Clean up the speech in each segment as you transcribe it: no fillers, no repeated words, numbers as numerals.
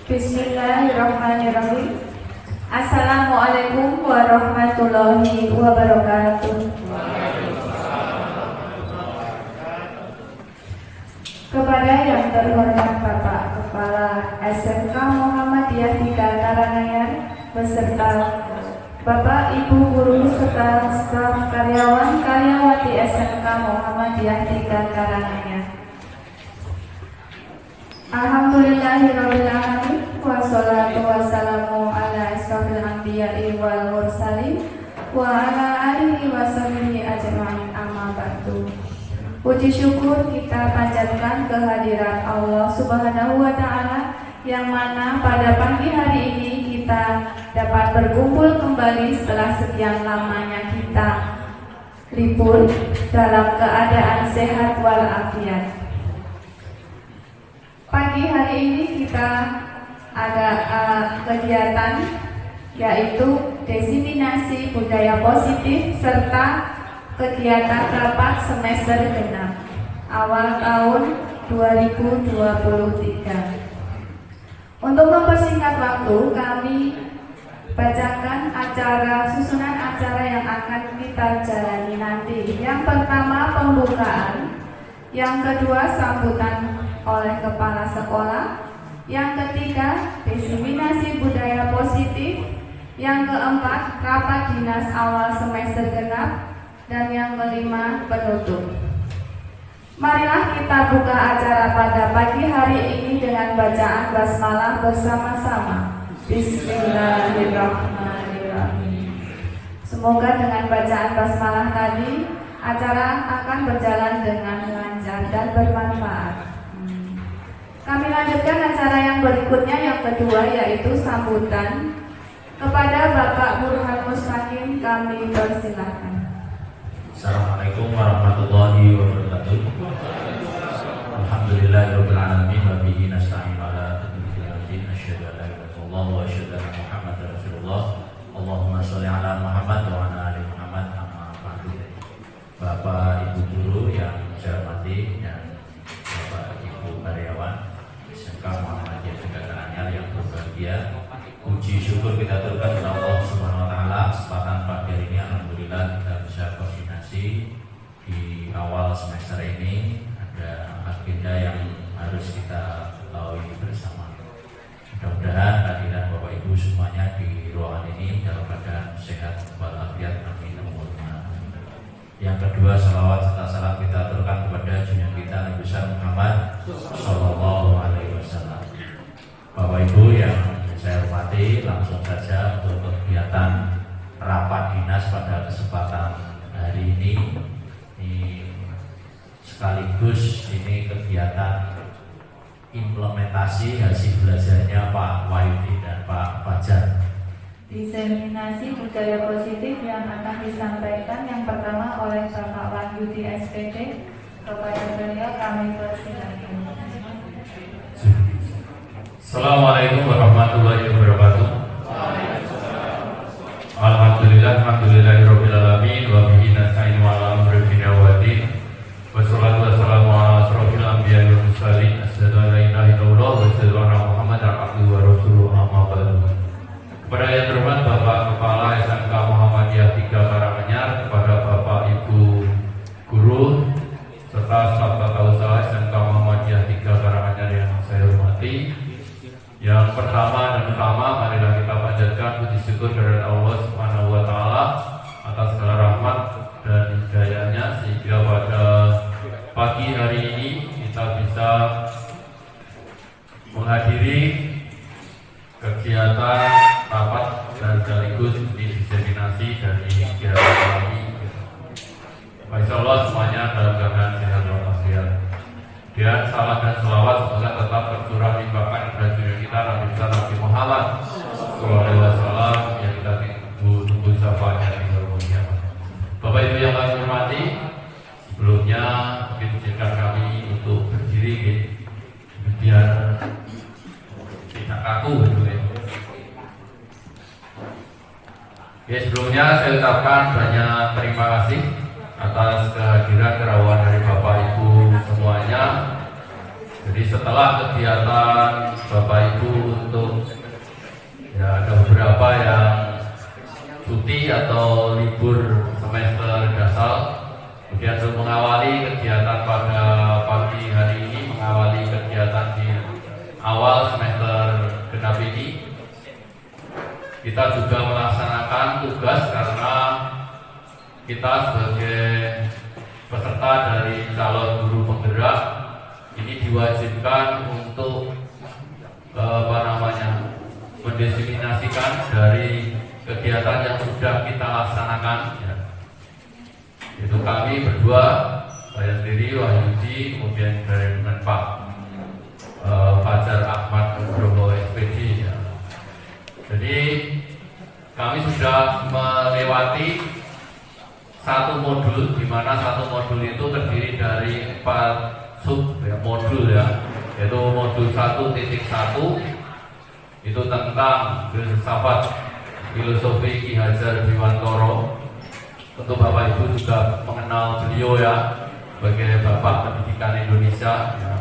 Bismillahirrahmanirrahim. Assalamualaikum warahmatullahi wabarakatuh. Kepada yang terhormat Bapak Kepala SMK Muhammadiyah 3 Karanganyar beserta Bapak Ibu guru serta staf karyawan karyawati SMK Muhammadiyah 3 Karanganyar. Alhamdulillahirabbil alamin wassalatu wassalamu ala asrofil anbiya'i wal mursalin wa ala alihi washabihi ajma'in, amma ba'du. Puji syukur kita panjatkan kehadirat Allah Subhanahu wa Ta'ala, yang mana pada pagi hari ini kita dapat berkumpul kembali setelah sekian lamanya kita libur dalam keadaan sehat walafiat. Pagi hari ini kita ada kegiatan yaitu diseminasi budaya positif serta kegiatan rapat semester genap awal tahun 2023. Untuk mempersingkat waktu, kami bacakan susunan acara yang akan kita jalani nanti. Yang pertama pembukaan, yang kedua sambutan oleh kepala sekolah, yang ketiga diseminasi budaya positif, yang keempat rapat dinas awal semester genap, dan yang kelima penutup. Marilah kita buka acara pada pagi hari ini dengan bacaan basmalah bersama-sama. Bismillahirrahmanirrahim. Semoga dengan bacaan basmalah tadi acara akan berjalan dengan lancar dan bermanfaat. Kami lanjutkan acara yang berikutnya, yang kedua, yaitu sambutan. Kepada Bapak Burhan Mustaqim kami persilahkan. Assalamualaikum warahmatullahi wabarakatuh. Alhamdulillahirabbil alamin wa bihi nasta'in ala taufiqil asyhadu an la ilaha illallah wa asyhadu anna Muhammadar Rasulullah. Allahumma shalli ala Muhammad wa ala ali Muhammad. Amma ba'du. Bapak Ibu guru yang saya hormati dan Bapak Ibu karyawan SMK Muhammadiyah 3 Karanganyar yang berbahagia, puji syukur kita aturkan kepada Allah Subhanahu wa Ta'ala. Kesempatan pagi hari ini alhamdulillah kita bisa koordinasi di awal semester ini. Ada agenda yang harus kita ketahui bersama. Mudah-mudahan kehadiran Bapak Ibu semuanya di ruangan ini dalam keadaan sehat walafiat, amin. Yang kedua, salawat serta salam kita aturkan kepada junjungan kita Nabi besar Muhammad Sallallahu Alaihi Wasallam. Bapak Ibu yang saya hormati, langsung saja untuk kegiatan rapat dinas pada kesempatan hari ini sekaligus ini kegiatan implementasi hasil belajarnya Pak Wahyudi dan Pak Fajar. Diseminasi budaya positif yang akan disampaikan yang pertama oleh Bapak Wahyudi SPD. Kepada beliau kami persilakan. Assalamualaikum warahmatullahi wabarakatuh. Alhamdulillahirabbil alamin wa bihi nasta'inu ala umuri dunya waddin. Wassalatu wassalamu ala asrofil anbiya'i wal mursalin. Asyhadu an la ilaha illallah wa asyhadu anna Muhammadar abduhu wa rasuluhu, amma ba'du. Kepada yang terhormat Bapak Kepala SMK Muhammadiyah 3 Karanganyar, kepada Bapak Ibu guru serta staf tata usaha SMK Muhammadiyah 3 Karanganyar yang saya hormati. Yang pertama dan utama, marilah kita panjatkan puji syukur kepada Allah Subhanahu wa Ta'ala atas segala rahmat dan hidayahnya, sehingga pada pagi hari ini kita bisa menghadiri kegiatan rapat dan sekaligus diseminasi dari kegiatan kami. Insya Allah semuanya dalam keadaan sehat walafiat. Dan salam dan selawat semoga tetap tercurah limpahkan kepada junjungan kita Nabi besar Nabi Muhammad Sallallahu Alaihi Wasallam yang kita tunggu syafaatnya di dunia. Bapak Ibu yang kami hormati, sebelumnya mungkin izinkan kami untuk berdiri biar tidak kaku gitu ya. Ya, sebelumnya saya ucapkan banyak terima kasih atas kehadiran kerawan dari Bapak Ibu semuanya, Jadi setelah kegiatan Bapak Ibu untuk ya ada beberapa yang cuti atau libur semester dasar, kemudian untuk mengawali kegiatan pada pagi hari ini, mengawali kegiatan di awal semester genap ini, kita juga melaksanakan tugas karena kita sebagai peserta dari calon guru penggerak ini diwajibkan untuk mendiseminasikan dari kegiatan yang sudah kita laksanakan ya. Itu kami berdua, saya sendiri Wahyudi, kemudian dari Pak Fajar Ahmad Nugroho SPD ya. Jadi kami sudah melewati satu modul, di mana satu modul itu terdiri dari 4 sub ya, modul ya, yaitu modul 1.1 itu tentang filsafat filosofi Ki Hajar Dewantara. Tentu Bapak Ibu juga mengenal beliau ya sebagai Bapak Pendidikan Indonesia ya.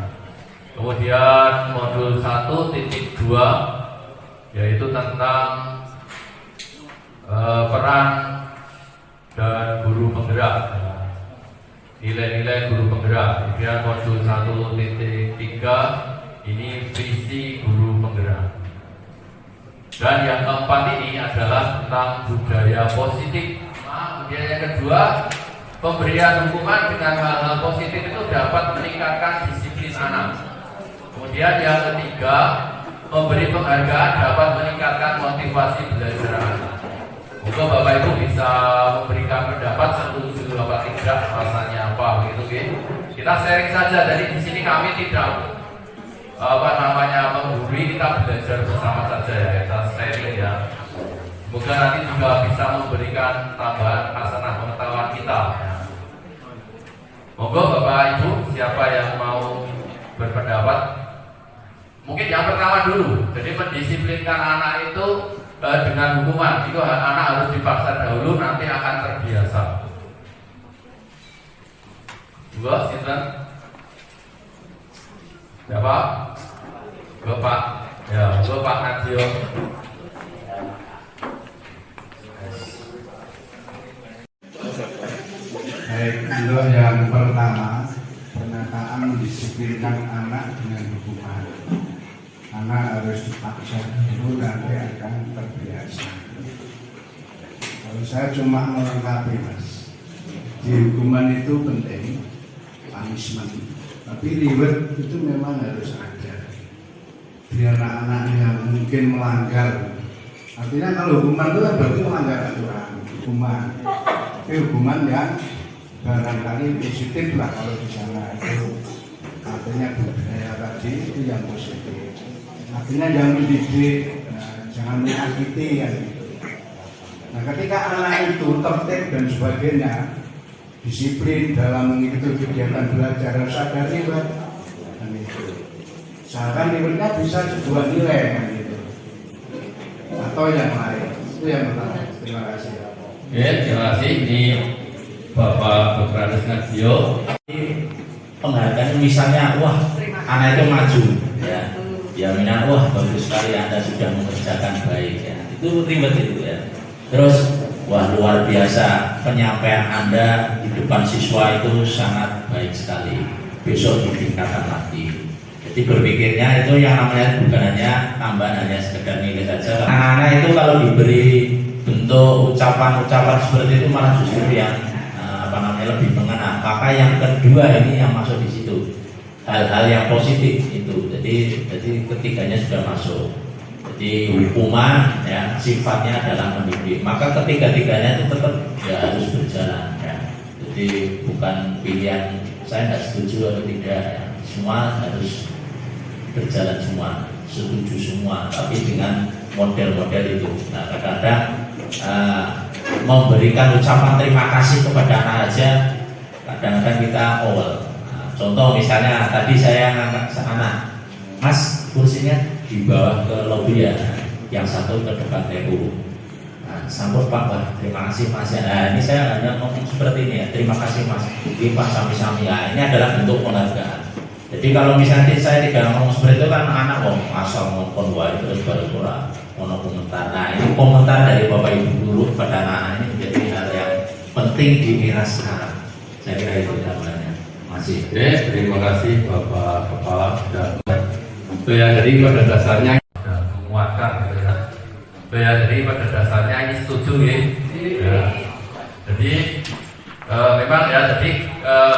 Kemudian modul 1.2 yaitu tentang peran dan guru penggerak, nilai-nilai guru penggerak. Kemudian modul 1.3 ini visi guru penggerak. Dan yang keempat ini adalah tentang budaya positif. Kemudian yang kedua, pemberian hukuman dengan hal-hal positif itu dapat meningkatkan disiplin anak. Kemudian yang ketiga, memberi penghargaan dapat meningkatkan motivasi belajar anak. Semoga Bapak Ibu bisa memberikan pendapat setuju apa tidak, rasanya apa begitu gitu. Kita sharing saja. Jadi di sini kami tidak menggurui, kita belajar bersama saja ya, kita sharing ya. Semoga nanti juga bisa memberikan tambahan hasanah pengetahuan kita ya. Moga Bapak Ibu siapa yang mau berpendapat. Mungkin yang pertama dulu, jadi mendisiplinkan anak itu dengan hukuman itu anak harus dipaksa dahulu, nanti akan terbiasa. Dua, sinten? Siapa? Bapak. Ya, Bapak Nadio. Baik, untuk yang pertama, penataan mendisiplinkan anak dengan hukuman. Anak harus dipaksa dulu, nanti akan terbiasa. Kalau saya cuma melengkapi mas, di hukuman itu penting, punishment. Tapi reward itu memang harus ada. Biar anak-anak yang mungkin melanggar. Artinya kalau hukuman itu kan berarti melanggar aturan, hukuman. Tapi hukuman yang barangkali positif lah kalau di sana itu. Artinya budaya tadi itu yang positif. Artinya jangan mendidik, jangan menyakiti ya gitu. Nah ketika anak itu tertib dan sebagainya, disiplin dalam mengikuti kegiatan belajar, harus ada reward dan itu. Misalkan rewardnya bisa sebuah nilai kan gitu, atau yang lain. Itu yang pertama. Terima kasih. Oke, terima kasih. Ini Bapak Dr. Aris Nadio. Penghargaan misalnya, wah anak itu maju ya. Ya mina, wah bagus sekali Anda sudah mengerjakan baik ya. Itu ribet itu ya. Terus wah luar biasa penyampaian Anda di depan siswa itu sangat baik sekali. Besok ditingkatkan lagi. Jadi berpikirnya itu yang namanya bukan hanya tambahan, hanya sekedar nilai saja. Anak-anak itu kalau diberi bentuk ucapan-ucapan seperti itu malah justru yang lebih mengena. Maka yang kedua ini yang masuk di situ. Hal-hal yang positif itu, jadi ketiganya sudah masuk. Jadi hukuman ya sifatnya adalah mendidik. Maka ketiga-tiganya itu tetap ya harus berjalan ya. Jadi bukan pilihan saya nggak setuju atau tidak ya. Semua harus berjalan semua, setuju semua, tapi dengan model-model itu. Nah kadang-kadang memberikan ucapan terima kasih kepada anak aja kadang-kadang kita awal. Contoh misalnya tadi saya ngangkat anak, Mas kursinya di bawah ke lobi ya, yang satu ke depan TU. Sambut Pak, wah terima kasih Mas ya. Nah, ini saya hanya ngomong seperti ini ya, terima kasih Mas. Ini Pak sami-sami ya. Ini adalah bentuk penghargaan. Jadi kalau misalnya saya tidak ngomong seperti itu kan anak asal ngomong wae terus baru kurang mau komentar. Nah ini komentar dari Bapak Ibu guru pada anak ini menjadi hal yang penting di era sekarang. Saya kira itu gambarnya. Masih. Oke, terima kasih Bapak Kepala sudah. Itu ya, jadi pada dasarnya sudah menguatkan gitu ya. Itu ya, jadi pada dasarnya ini setuju ya. Jadi memang ya, jadi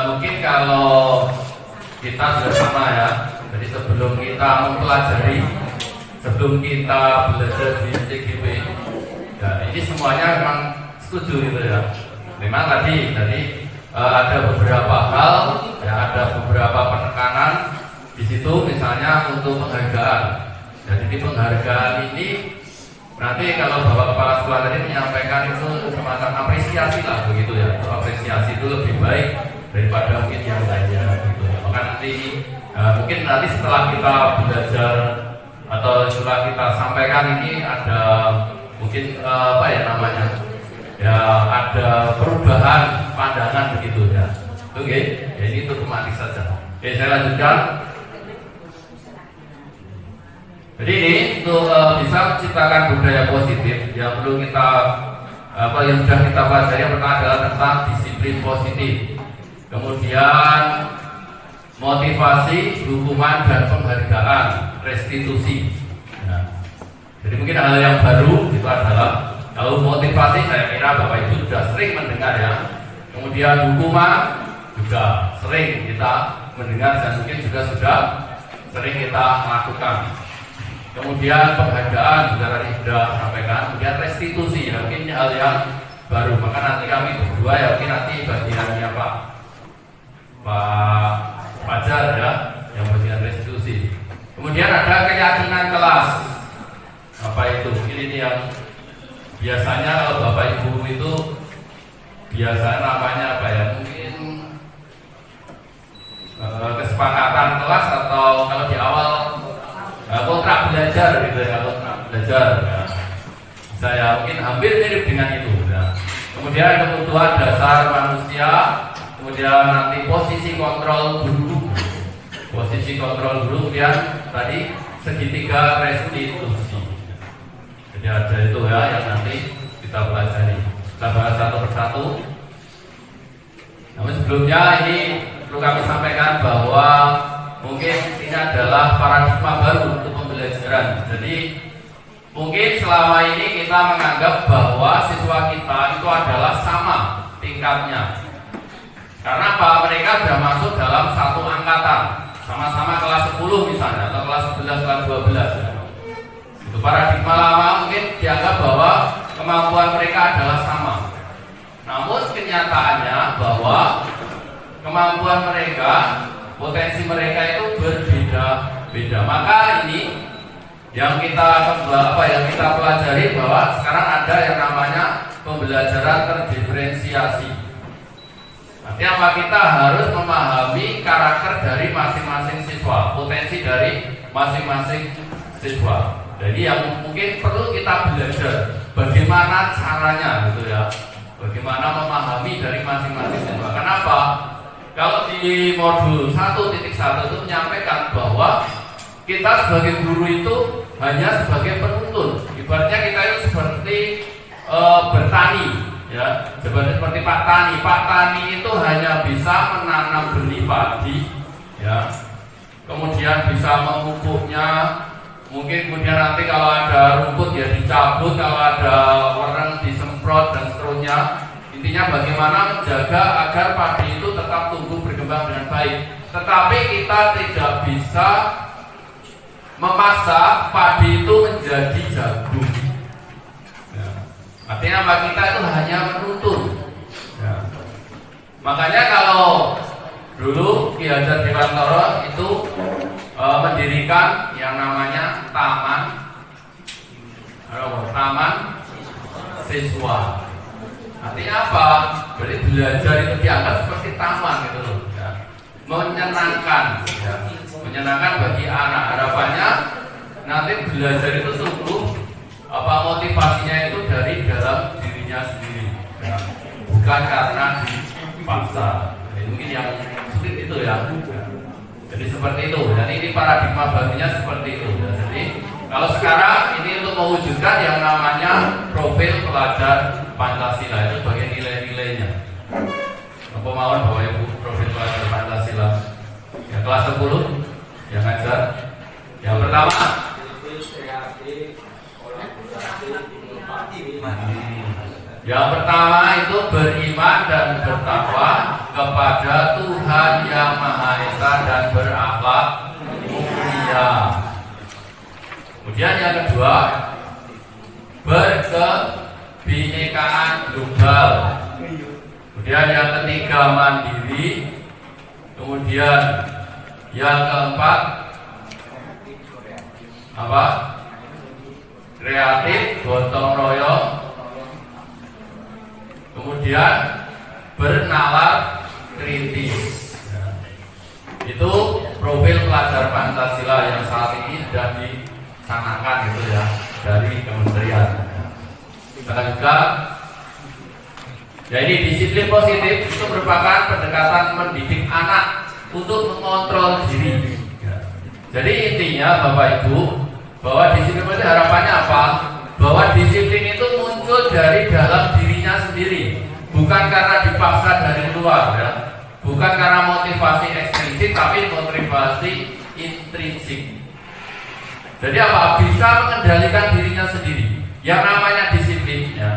mungkin kalau kita sudah sama ya. Jadi sebelum kita mempelajari, sebelum kita belajar di CGP, ya ini semuanya memang setuju gitu ya. Memang tadi ada beberapa hal, ya ada beberapa penekanan di situ, misalnya untuk penghargaan. Jadi di penghargaan ini nanti kalau Bapak Kepala Sekolah tadi menyampaikan itu semacam apresiasi lah begitu ya. Apresiasi itu lebih baik daripada mungkin yang lainnya gitu. Maka nanti mungkin nanti setelah kita belajar atau setelah kita sampaikan ini ada mungkin apa ya namanya? Ya ada perubahan pandangan begitu ya. Oke, ya ini untuk tematik saja. Oke, saya lanjutkan. Jadi ini untuk bisa menciptakan budaya positif yang perlu kita yang sudah kita pelajari. Yang pertama adalah tentang disiplin positif. Kemudian motivasi, hukuman dan penghargaan, restitusi. Nah, jadi mungkin hal yang baru itu adalah kalau motivasi, saya kira Bapak Ibu sudah sering mendengar ya. Kemudian hukuman juga sering kita mendengar dan mungkin juga sudah sering kita lakukan. Kemudian penghargaan juga tadi sudah sampaikan. Kemudian restitusi ya, mungkin hal yang baru. Maka nanti kami berdua ya, mungkin nanti bagiannya Pak Fajar ya, yang bagian restitusi. Kemudian ada keyakinan kelas. Apa itu? Mungkin ini yang biasanya kalau Bapak Ibu itu biasanya namanya apa ya? Mungkin kesepakatan kelas atau kalau di awal kontrak belajar gitu ya, kontrak belajar ya. Saya mungkin hampir mirip dengan itu ya. Kemudian kebutuhan dasar manusia, kemudian nanti posisi kontrol guru, kemudian tadi segitiga restitusi. Jadi ada itu ya yang nanti kita pelajari. Kita bahas satu persatu. Namun sebelumnya ini perlu kami sampaikan bahwa mungkin ini adalah paradigma baru untuk pembelajaran. Jadi mungkin selama ini kita menganggap bahwa siswa kita itu adalah sama tingkatnya. Karena apa? Mereka sudah masuk dalam satu angkatan, sama-sama kelas 10 misalnya, atau kelas 11, kelas 12 ya. Itu paradigma lama mungkin dianggap bahwa kemampuan mereka adalah sama. Namun kenyataannya bahwa kemampuan mereka, potensi mereka itu berbeda-beda. Maka ini yang kita pelajari bahwa sekarang ada yang namanya pembelajaran terdiferensiasi. Artinya apa? Kita harus memahami karakter dari masing-masing siswa, potensi dari masing-masing siswa. Jadi yang mungkin perlu kita belajar bagaimana caranya gitu ya, bagaimana memahami dari masing-masing siswa. Kenapa? Kalau di modul 1.1 itu menyampaikan bahwa kita sebagai guru itu hanya sebagai penuntun. Ibaratnya kita itu seperti bertani, ya, seperti Pak Tani. Pak Tani itu hanya bisa menanam benih padi, ya, kemudian bisa memupuknya. Mungkin kemudian nanti kalau ada rumput ya dicabut, kalau ada wereng disemprot dan seterusnya. Intinya bagaimana menjaga agar padi itu tetap tumbuh berkembang dengan baik. Tetapi kita tidak bisa memaksa padi itu menjadi jagung. Ya. Artinya apa? Kita itu hanya menuntun. Ya. Makanya kalau dulu Ki Hajar Dewantara itu mendirikan yang namanya taman siswa. Artinya apa? Berarti belajar itu dianggap seperti taman gitu loh. Ya. Menyenangkan, ya. Menyenangkan bagi anak. Harapannya nanti belajar itu sungguh motivasinya itu dari dalam dirinya sendiri, ya. Bukan karena dipaksa. Mungkin yang sulit itu ya. Jadi seperti itu. Dan ini paradigma barunya seperti itu. Ya. Jadi kalau sekarang ini untuk mewujudkan yang namanya profil pelajar Pancasila itu sebagai nilai-nilainya. Pemauan Bapak Ibu profil pelajar Pancasila. Yang kelas 10 yang ngajar. Yang pertama yang pertama itu beriman dan bertakwa kepada Tuhan Yang Maha Esa dan berakhlak mulia. Kemudian yang kedua, berkebinekaan global. Kemudian yang ketiga, mandiri. Kemudian yang keempat apa? Kreatif, gotong royong. Kemudian bernalar kritis. Itu profil pelajar Pancasila yang saat ini sudah dicanangkan gitu ya dari kementerian. Kita juga ya, ini disiplin positif itu merupakan pendekatan mendidik anak untuk mengontrol diri. Jadi intinya Bapak Ibu, bahwa disiplin itu harapannya apa? Bahwa disiplin itu muncul dari dalam dirinya sendiri, bukan karena dipaksa dari luar ya. Bukan karena motivasi ekstrinsik, tapi motivasi intrinsik. Jadi apa? Bisa mengendalikan dirinya sendiri. Yang namanya disiplin ya.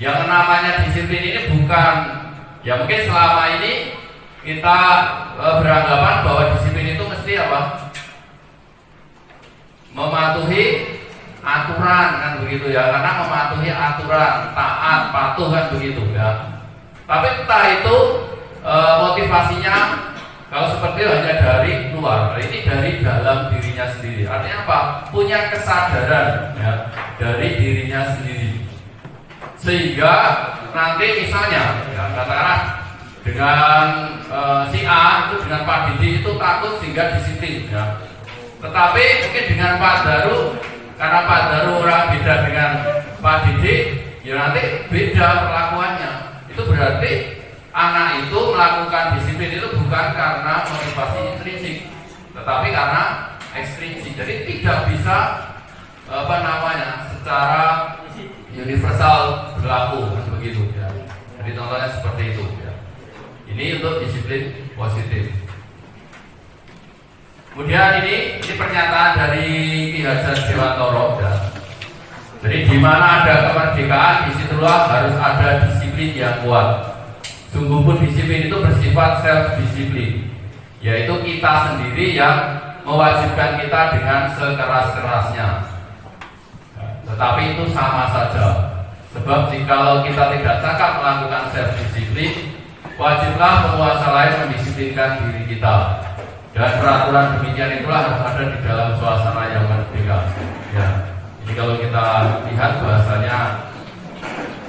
Yang namanya disiplin ini bukan ya, mungkin selama ini kita beranggapan bahwa disiplin itu mesti apa? Mematuhi aturan kan begitu ya, karena mematuhi aturan, taat, patuh kan begitu ya. Tapi entah itu motivasinya kalau seperti itu hanya dari luar, ini dari dalam dirinya sendiri. Artinya apa? Punya kesadaran ya, dari dirinya sendiri. Sehingga nanti misalnya ya, katakanlah dengan si A itu dengan Pak Didi itu takut sehingga disiplin ya. Tetapi mungkin dengan Pak Daru, karena Pak Daru orang beda dengan Pak Didi, ya nanti beda perlakuannya. Itu berarti anak itu melakukan disiplin itu bukan karena motivasi intrinsik, tetapi karena ekstrinsik. Jadi tidak bisa secara universal berlaku begitu ya. Jadi contohnya seperti itu ya. Ini untuk disiplin positif. Kemudian ini pernyataan dari Ki Hajar Dewantoro ya. Jadi di mana ada kemerdekaan, disitulah harus ada disiplin yang kuat. Sungguh pun disiplin itu bersifat self-disiplin, yaitu kita sendiri yang mewajibkan kita dengan sekeras-kerasnya. Tetapi itu sama saja, sebab jikalau kita tidak cakap melakukan self-disiplin, wajiblah penguasa lain mendisiplinkan diri kita. Dan peraturan demikian itulah harus ada di dalam suasana yang merdeka. Ya, jadi kalau kita lihat bahasanya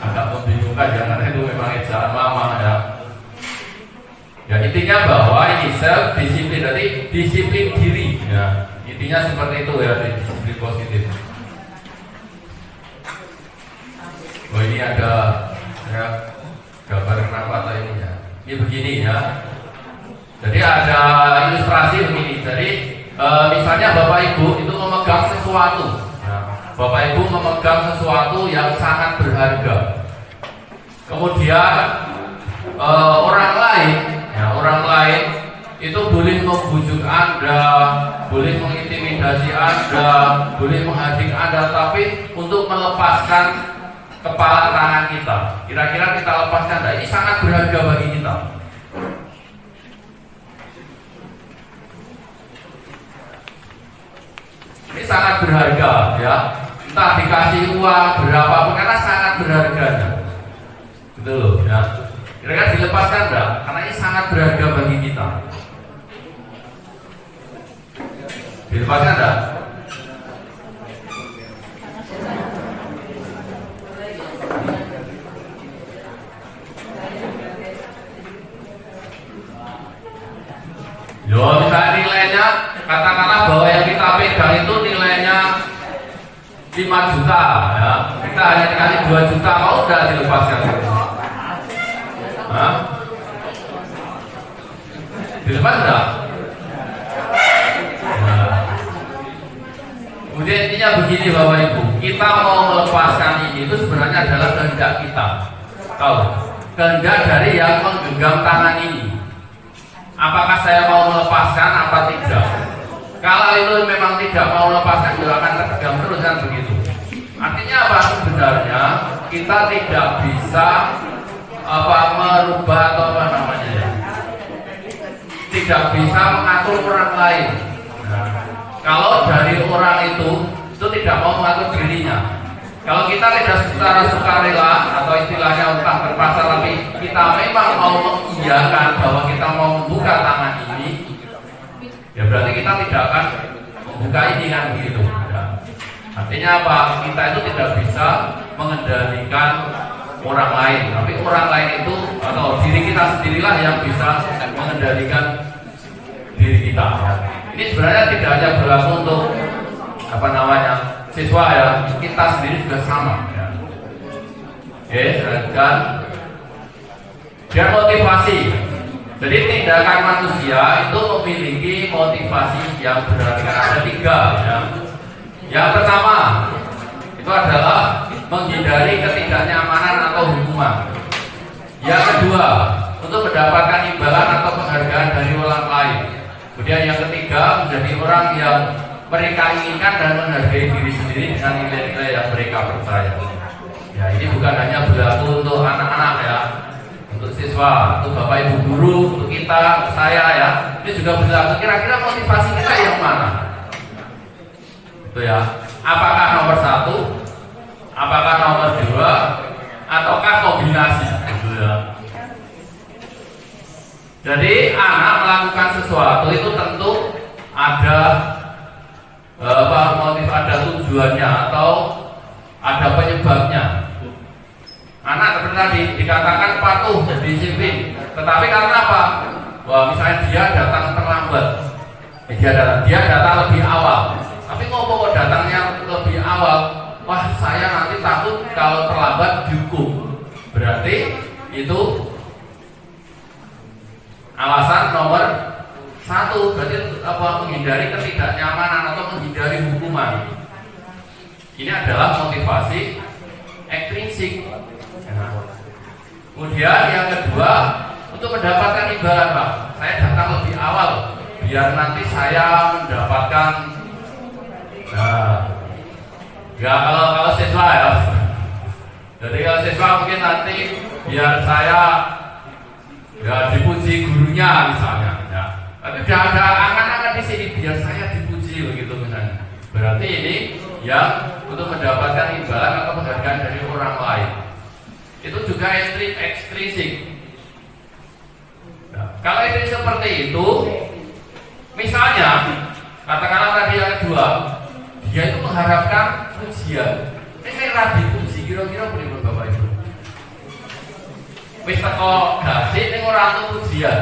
agak membingungkan ya, karena itu memang ejaan lama ya. Ya intinya bahwa ini self disiplin, jadi disiplin diri ya. Intinya seperti itu ya, disiplin positif. Oh ini ada ya, gambar kenapa atau ini ya. Ini begini ya. Jadi ada ilustrasi begini. Jadi misalnya Bapak Ibu itu memegang sesuatu. Bapak Ibu memegang sesuatu yang sangat berharga. Kemudian orang lain itu boleh membujuk Anda, boleh mengintimidasi Anda, boleh menghadik Anda, tapi untuk melepaskan kepala tangan kita, kira-kira kita lepaskan. Nah, ini sangat berharga bagi kita. Ini sangat berharga ya. Entah dikasih uang berapapun, karena sangat berharganya. Gitu loh ya. Kira-kira dilepaskan enggak? Karena ini sangat berharga bagi kita. Dilepaskan enggak? Yo, misalnya nilainya, katakanlah bahwa yang kita pegang itu nilainya 5 juta ya. Kita hanya dikasih 2 juta, mau udah dilepaskan? Hah? Dilepas enggak? Intinya begini Bapak Ibu, kita mau melepaskan ini itu sebenarnya adalah kehendak kita. Tahu? Kehendak dari yang menggenggam tangan ini. Apakah saya mau melepaskan apa tidak? Kalau itu memang tidak mau melepaskan, juga akan tergenggam terus kan begitu. Artinya apa? Sebenarnya kita tidak bisa merubah atau apa namanya ya, tidak bisa mengatur orang lain. Nah, kalau dari orang itu tidak mau mengatur dirinya. Kalau kita tidak secara sukarela atau istilahnya utang terpaksa, tapi kita memang mau mengiyakan bahwa kita mau membuka tangan ini, ya berarti kita tidak akan membuka ini kan begitu. Ya. Artinya apa? Kita itu tidak bisa mengendalikan orang lain, tapi orang lain itu atau diri kita sendirilah yang bisa mengendalikan diri kita. Ini sebenarnya tidak hanya berlaku untuk apa namanya siswa ya, kita sendiri juga sama ya. Oke, dan dia motivasi. Jadi tindakan manusia itu memiliki motivasi yang beragam, ada 3 ya. Yang pertama itu adalah menghindari ketidaknyamanan atau hukuman. Yang kedua, untuk mendapatkan imbalan atau penghargaan dari orang lain. Kemudian yang ketiga, menjadi orang yang mereka inginkan dan menghargai diri sendiri dengan nilai-nilai yang mereka percaya. Ya, ini bukan hanya berlaku untuk anak-anak ya, untuk siswa, untuk bapak ibu guru, untuk kita, saya ya. Ini juga berlaku. Kira-kira motivasi kita yang mana? Itu ya. Apakah nomor 1? Apakah nomor 2? Ataukah kombinasi? Gitu ya. Jadi anak melakukan sesuatu itu tentu ada motif, ada tujuannya atau ada penyebabnya. Anak seperti tadi dikatakan patuh dan disiplin, tetapi karena apa? Wah, misalnya dia datang terlambat, dia datang lebih awal. Tapi kok datangnya lebih awal? Wah, saya nanti takut kalau terlambat dihukum. Berarti itu alasan nomor 1, berarti menghindari ketidaknyamanan atau menghindari hukuman. Ini adalah motivasi ekstrinsik. Kemudian yang kedua, untuk mendapatkan imbalan, Pak. Saya datang lebih awal biar nanti saya mendapatkan. Nah, ya kalau siswa ya. Jadi kalau siswa mungkin nanti biar saya ya dipuji gurunya misalnya. Ya. Tapi sudah ada angan-angan di sini biar saya dipuji begitu misalnya. Berarti ini yang untuk mendapatkan imbalan atau penghargaan dari orang lain. Itu juga ekstrinsik. Nah, kalau itu seperti itu, misalnya katakanlah tadi yang kedua, dia itu mengharapkan pujian. Ini rabi puji, kira-kira beri Bapak Ibu. Wis teko gaji ning ora entuk pujian.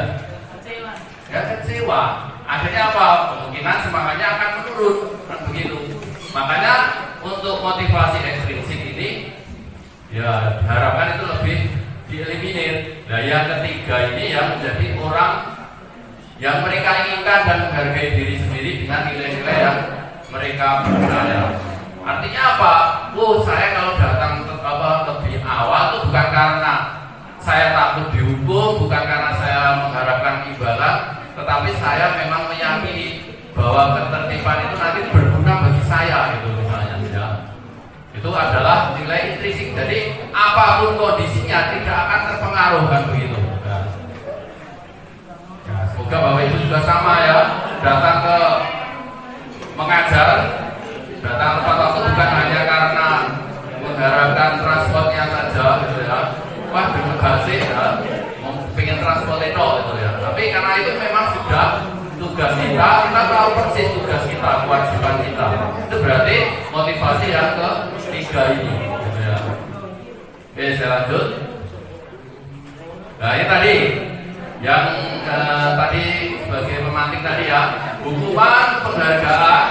Ya kecewa. Akhirnya apa? Kemungkinan semangatnya akan menurun, kan begitu. Makanya untuk motivasi ekstrinsik ini ya diharapkan itu lebih dieliminir. Nah yang ketiga ini yang menjadi orang yang mereka inginkan dan menghargai diri sendiri dengan nilai-nilai yang mereka percaya. Artinya apa? Saya kalau datang lebih awal itu bukan karena saya takut dihukum, bukan karena saya mengharapkan imbalan, tetapi saya memang meyakini bahwa ketertiban itu nanti berguna bagi saya, gitu misalnya. Ya. Itu adalah nilai intrinsik. Jadi apapun kondisinya tidak akan terpengaruh kan begitu. Ya. Ya, semoga Bapak Ibu juga sama ya, datang ke mengajar, datang tepat waktu bukan hanya karena mengharapkan transportnya saja, gitu ya. Wah, terima kasih ya, pengen transport itu gitu ya. Tapi karena itu memang sudah tugas kita tahu persis tugas kita, kewajiban kita. Itu berarti motivasi yang ketiga ini, gitu ya. Oke, saya lanjut. Nah, ini tadi yang tadi sebagai pemantik tadi ya, hukuman, penghargaan,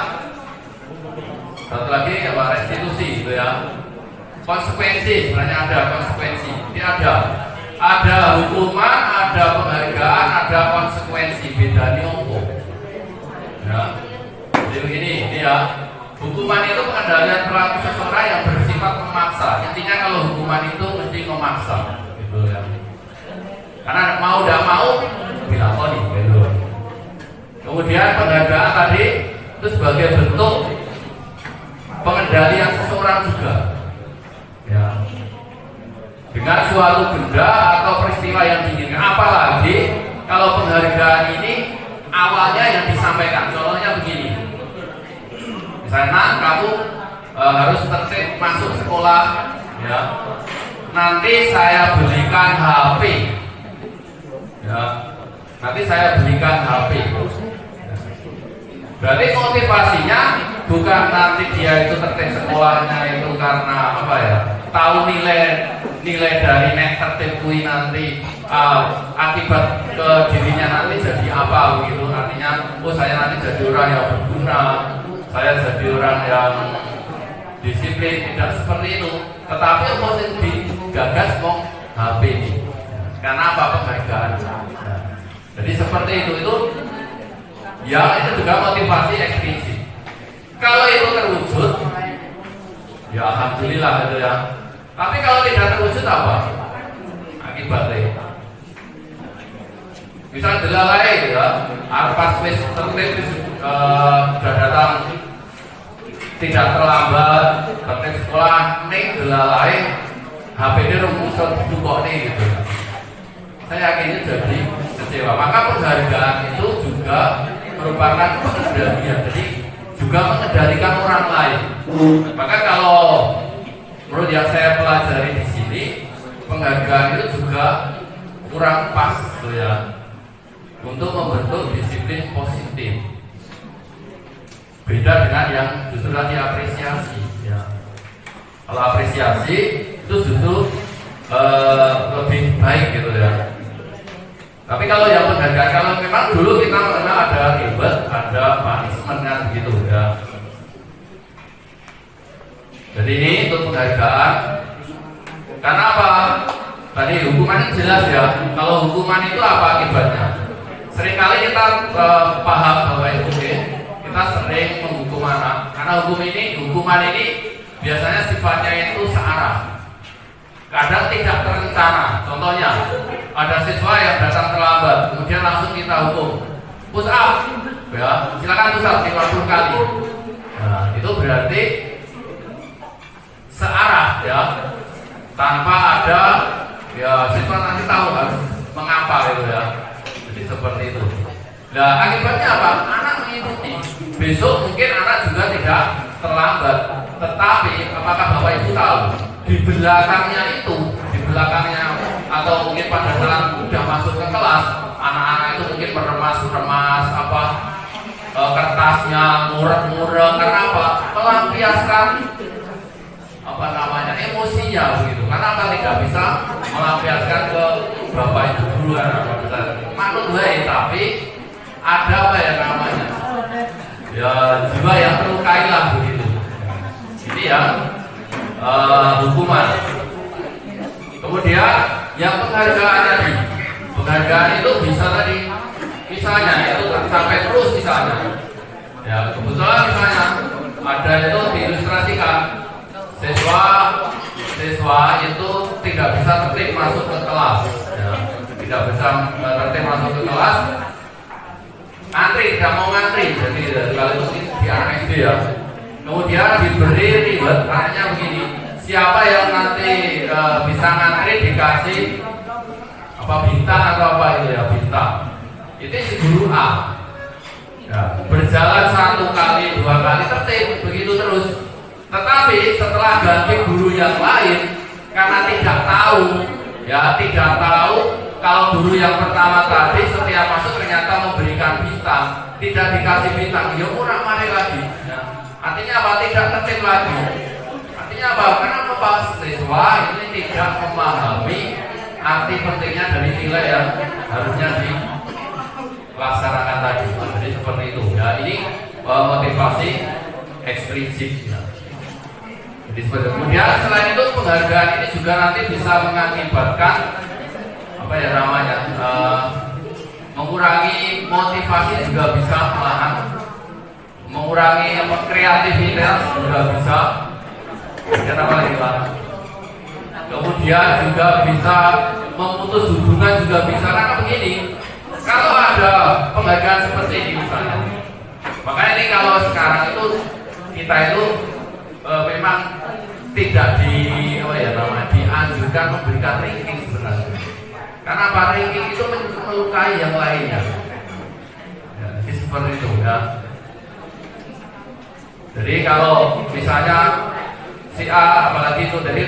satu lagi ya Pak, restitusi, gitu ya. Konsekuensi, sebenarnya ada konsekuensi. Ini ada hukuman, ada penghargaan, ada konsekuensi. Bedanya apa? Ya. Jadi begini, ini ya. hukuman itu pengendalian perilaku seseorang yang bersifat memaksa. Intinya kalau hukuman itu mesti memaksa, gitu ya. Karena mau tidak mau dilakoni, gitu. Kemudian penghargaan tadi itu sebagai bentuk pengendalian seseorang juga, ya. Dengan suatu benda atau peristiwa yang diinginkan. Apalagi kalau penghargaan ini awalnya yang disampaikan. Contohnya begini. Misalnya kamu harus tertib masuk sekolah, ya. Nanti saya belikan HP, ya. Nanti saya belikan HP. Berarti motivasinya bukan nanti dia itu tertib sekolahnya itu karena apa ya? Tahu nilai dari nek tertib kui nanti akibat ke dirinya nanti jadi apa begitu. Artinya, oh saya nanti jadi orang yang berguna, saya jadi orang yang disiplin. Tidak seperti itu. Tetapi positif digagas mau HP ini. Karena apa? Penghargaan. Jadi seperti itu ya, itu juga motivasi eksplisit. Kalau itu terwujud, ya alhamdulillah itu ya. Tapi kalau tidak terwujud apa? Akibatnya. Misal delalai ya, pas wis tertib sudah datang tidak terlambat, tertib sekolah ning delalai HP-nya rumusot duduk nih gitu. Saya yakin jadi kecewa. Maka penghargaan itu juga merupakan pengendalian, jadi juga mengendalikan orang lain. Maka kalau menurut yang saya pelajari di sini, penghargaan itu juga kurang pas, gitu ya, untuk membentuk disiplin positif. Beda dengan yang justru tadi apresiasi. Ya. Kalau apresiasi itu justru lebih baik, gitu ya. Tapi kalau yang penghargaan, kalau memang dulu kita mengenal ada reward, ada punishment-nya begitu ya. Jadi ini untuk penghargaan. Karena apa? Tadi hukuman itu jelas ya. Kalau hukuman itu apa akibatnya? Seringkali kita paham bahwa itu kita sering menghukum anak. Karena hukuman ini biasanya sifatnya itu searah. Kadang tidak terencana. Contohnya, ada siswa yang datang terlambat, kemudian langsung kita hukum. Push up, ya, silakan push up 50 kali. Nah, itu berarti searah, ya, tanpa ada, ya, siswa nanti tahu harus mengapa, gitu ya. Jadi seperti itu. Nah, akibatnya apa? Anak mengikuti. Besok mungkin anak juga tidak terlambat. Tetapi apakah Bapak Ibu tahu? Di belakangnya atau mungkin pada saat sudah masuk ke kelas, anak-anak itu mungkin meremas kertasnya, murek-murek. Karena apa? Melampiaskan emosinya begitu. Karena apa? Tidak bisa melampiaskan ke Bapak Ibu dulu, manut tapi ada apa ya namanya? Ya jiwa yang terlukai lah begitu. Ini ya. Hukuman. Kemudian yang penghargaan tadi, penghargaan itu bisa tadi, misalnya itu sampai terus misalnya. Ya kebetulan misalnya ada itu diilustrasikan siswa itu tidak bisa tertib masuk ke kelas, ya, tidak bisa tertib masuk ke kelas, antri tidak mau ngantri, jadi kalau itu di anak SD ya. Kemudian diberi reward, artinya begini, siapa yang nanti bisa ngantri dikasih apa bintang atau apa itu ya, bintang. Itu si guru A. Ya, berjalan 1 kali, 2 kali tertib, begitu terus. Tetapi setelah ganti guru yang lain, karena tidak tahu kalau guru yang pertama tadi setiap masuk ternyata memberikan bintang, tidak dikasih bintang, ya kurang mana lagi. Ya. Artinya apa? Tidak tertib lagi. Artinya apa? Karena apa? Siswa ini tidak memahami arti pentingnya dari nilai yang harusnya dilaksanakan tadi. Jadi seperti itu. Ya, ini motivasi eksplisit. Ya. Jadi seperti itu. Kemudian selain itu penghargaan ini juga nanti bisa mengakibatkan apa ya namanya? Mengurangi motivasi juga bisa malahan mengurangi kreativitas juga bisa. Dan apa lagi Pak? Kemudian juga bisa memutus hubungan juga bisa. Karena begini, kalau ada penghargaan seperti ini misalnya, makanya ini kalau sekarang itu kita itu memang tidak dianjurkan memberikan ranking sebenarnya. Karena apa, ranking itu melukai yang lainnya. Ya, seperti itu ya. Jadi kalau misalnya si A apalagi itu dari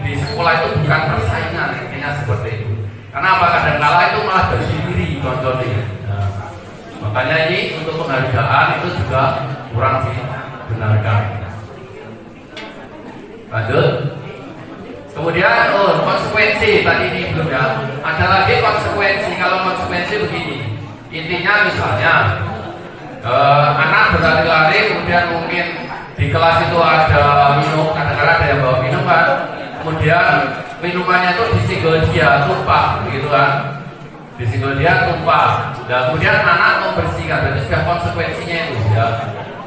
di sekolah itu bukan persaingan, intinya seperti itu. Karena apa, kadang-kala itu malah bersendiri contohnya. Nah, makanya ini untuk penghargaan itu juga kurang dibenarkan. Lanjut. Kemudian konsekuensi tadi ini belum ya. Ada lagi konsekuensi. Kalau konsekuensi begini, intinya misalnya anak berlari-lari, kemudian mungkin di kelas itu ada minum, kadang-kadang ada yang bawa minum kan, kemudian minumannya itu disinggol dia, tumpah gitu kan, disinggol dia tumpah. Dan kemudian anak membersihkan, berarti sudah konsekuensinya itu ya.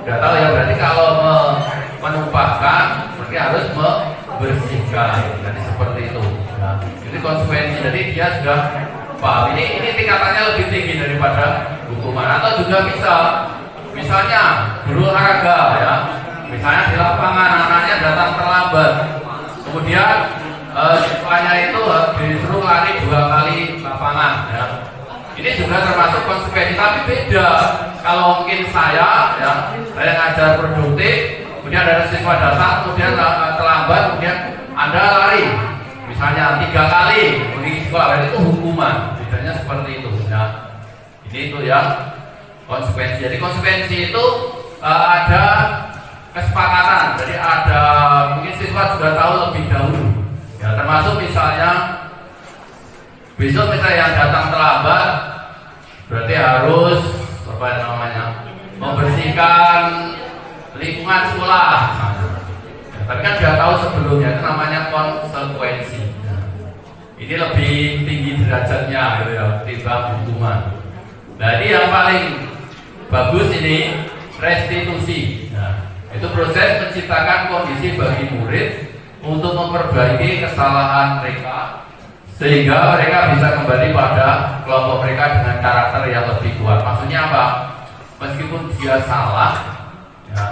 Sudah tahu ya, berarti kalau menumpahkan berarti harus membersihkan, jadi seperti itu ya. Jadi konsekuensi, jadi dia sudah paham. Ini tingkatannya lebih tinggi daripada hukuman. Atau juga bisa misalnya berolahraga ya, misalnya di lapangan anaknya datang terlambat, kemudian siswanya itu disuruh lari 2 kali lapangan ya. Ini juga termasuk konsekuensi, tapi beda. Kalau mungkin saya ngajar produktif, kemudian ada siswa datang, kemudian terlambat, kemudian Anda lari misalnya 3 kali pergi sekolah, itu hukuman. Bedanya seperti itu ya. Ini itu ya konsekuensi. Jadi konsekuensi itu ada kesepakatan. Jadi ada mungkin siswa sudah tahu lebih dahulu. Ya, termasuk misalnya besok misalnya yang datang terlambat berarti harus membersihkan lingkungan sekolah. Ya, tapi kan sudah tahu sebelumnya, itu namanya konsekuensi. Ya. Ini lebih tinggi derajatnya gitu ya, ketimbang hukuman. Nah ini yang paling bagus ini restitusi. Nah, itu proses menciptakan kondisi bagi murid untuk memperbaiki kesalahan mereka sehingga mereka bisa kembali pada kelompok mereka dengan karakter yang lebih kuat. Maksudnya apa? Meskipun dia salah, ya,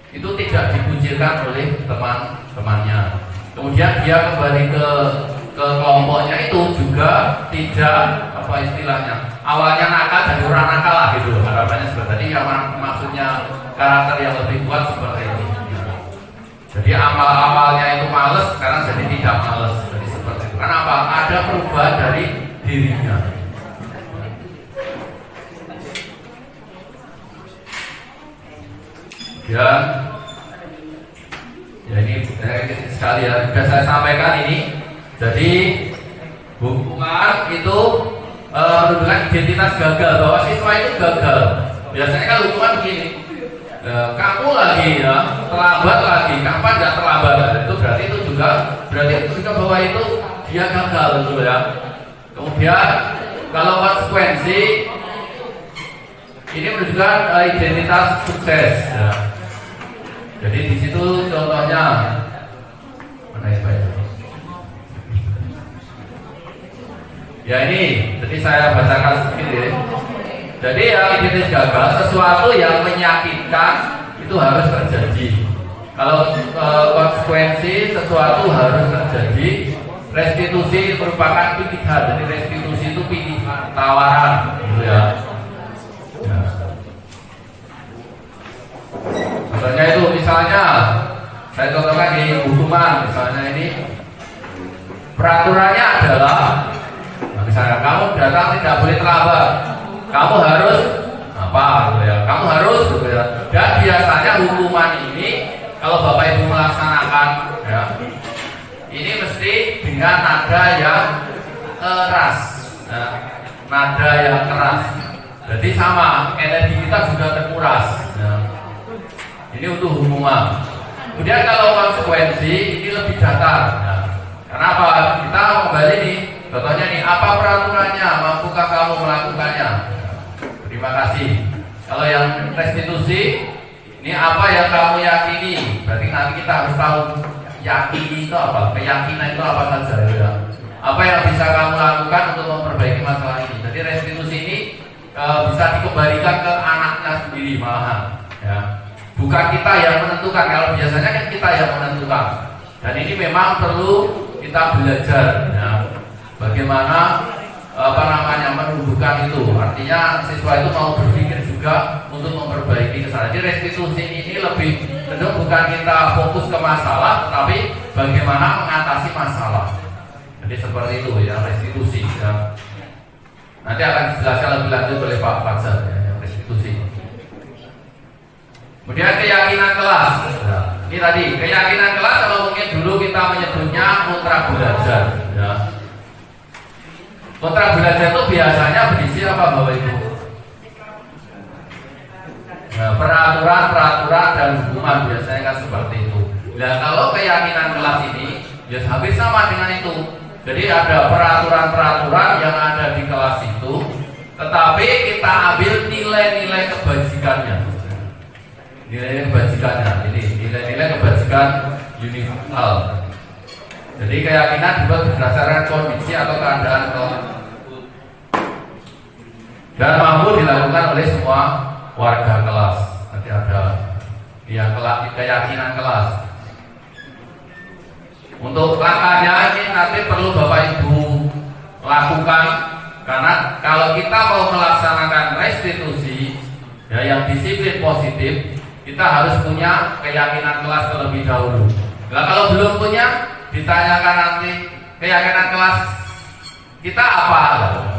itu tidak dikucilkan oleh teman-temannya. Kemudian dia kembali ke kelompoknya itu juga tidak awalnya nakal dan orang nakal lah gitu. Harapannya seperti tadi yang maksudnya karakter yang lebih kuat seperti ini. Jadi awalnya itu males, sekarang jadi tidak males. Jadi seperti itu. Kenapa? Ada perubahan dari dirinya. Ya ini sekali ya, sudah saya sampaikan ini. Jadi hukuman itu menunjukkan identitas gagal, bahwa siswa itu gagal. Biasanya kan hukuman begini, kamu lagi ya terlambat lagi, kapan nggak terlambat? Itu berarti itu juga bahwa itu dia gagal gitu ya. Kemudian kalau konsekuensi ini menunjukkan identitas sukses. Ya. Jadi di situ contohnya mana ya Pak? Ya ini, jadi saya bacakan sedikit ya. Jadi yang identitas gagal, sesuatu yang menyakitkan itu harus terjadi. Kalau konsekuensi sesuatu harus terjadi. Restitusi merupakan pilihan, jadi restitusi itu pilihan, tawaran, gitu ya. Contohnya itu misalnya saya contohkan di hukuman, misalnya ini peraturannya adalah misalnya kamu datang tidak boleh terlambat, kamu harus apa gitu ya, kamu harus gitu ya. Dan biasanya hukuman ini kalau Bapak Ibu melaksanakan ya, ini mesti dengan nada yang keras ya, nada yang keras. Jadi sama, energi kita sudah terkuras ya. Ini untuk hukuman. Kemudian kalau konsekuensi ini lebih datar ya. Kenapa? Kita kembali nih, contohnya nih, apa peraturannya, mampukah kamu melakukannya? Terima kasih. Kalau yang restitusi, ini apa yang kamu yakini. Berarti nanti kita harus tahu yakini itu apa, keyakinan itu apa saja ya. Apa yang bisa kamu lakukan untuk memperbaiki masalah ini. Jadi restitusi ini bisa dikembalikan ke anaknya sendiri malahan ya. Bukan kita yang menentukan, kalau biasanya kan kita yang menentukan. Dan ini memang perlu kita belajar ya, bagaimana menumbuhkan itu. Artinya siswa itu mau berpikir juga untuk memperbaiki kesalahan. Jadi restitusi ini lebih cenderung bukan kita fokus ke masalah, tapi bagaimana mengatasi masalah. Jadi seperti itu ya, restitusi ya. Nanti akan dijelaskan lebih lanjut oleh Pak Fajar ya, restitusi. Kemudian keyakinan kelas. Nah, ini tadi keyakinan kelas, kalau mungkin dulu kita menyebutnya kontrak belajar. Ya. Kontrak belajar itu biasanya berisi apa Bapak Ibu? Nah, peraturan dan hukuman biasanya kan seperti itu. Nah, kalau keyakinan kelas ini ya hampir sama dengan itu. Jadi ada peraturan-peraturan yang ada di kelas itu, tetapi kita ambil nilai-nilai kebajikannya. Nilai kebajikannya, ini nilai-nilai kebajikan universal. Jadi keyakinan dibuat berdasarkan kondisi atau keadaan dan mampu dilakukan oleh semua warga kelas. Nanti ada yang keyakinan kelas. Untuk langkahnya ini nanti perlu Bapak Ibu lakukan, karena kalau kita mau melaksanakan restitusi ya, yang disiplin positif, kita harus punya keyakinan kelas terlebih dahulu. Nah, kalau belum punya, ditanyakan nanti keyakinan kelas kita apa?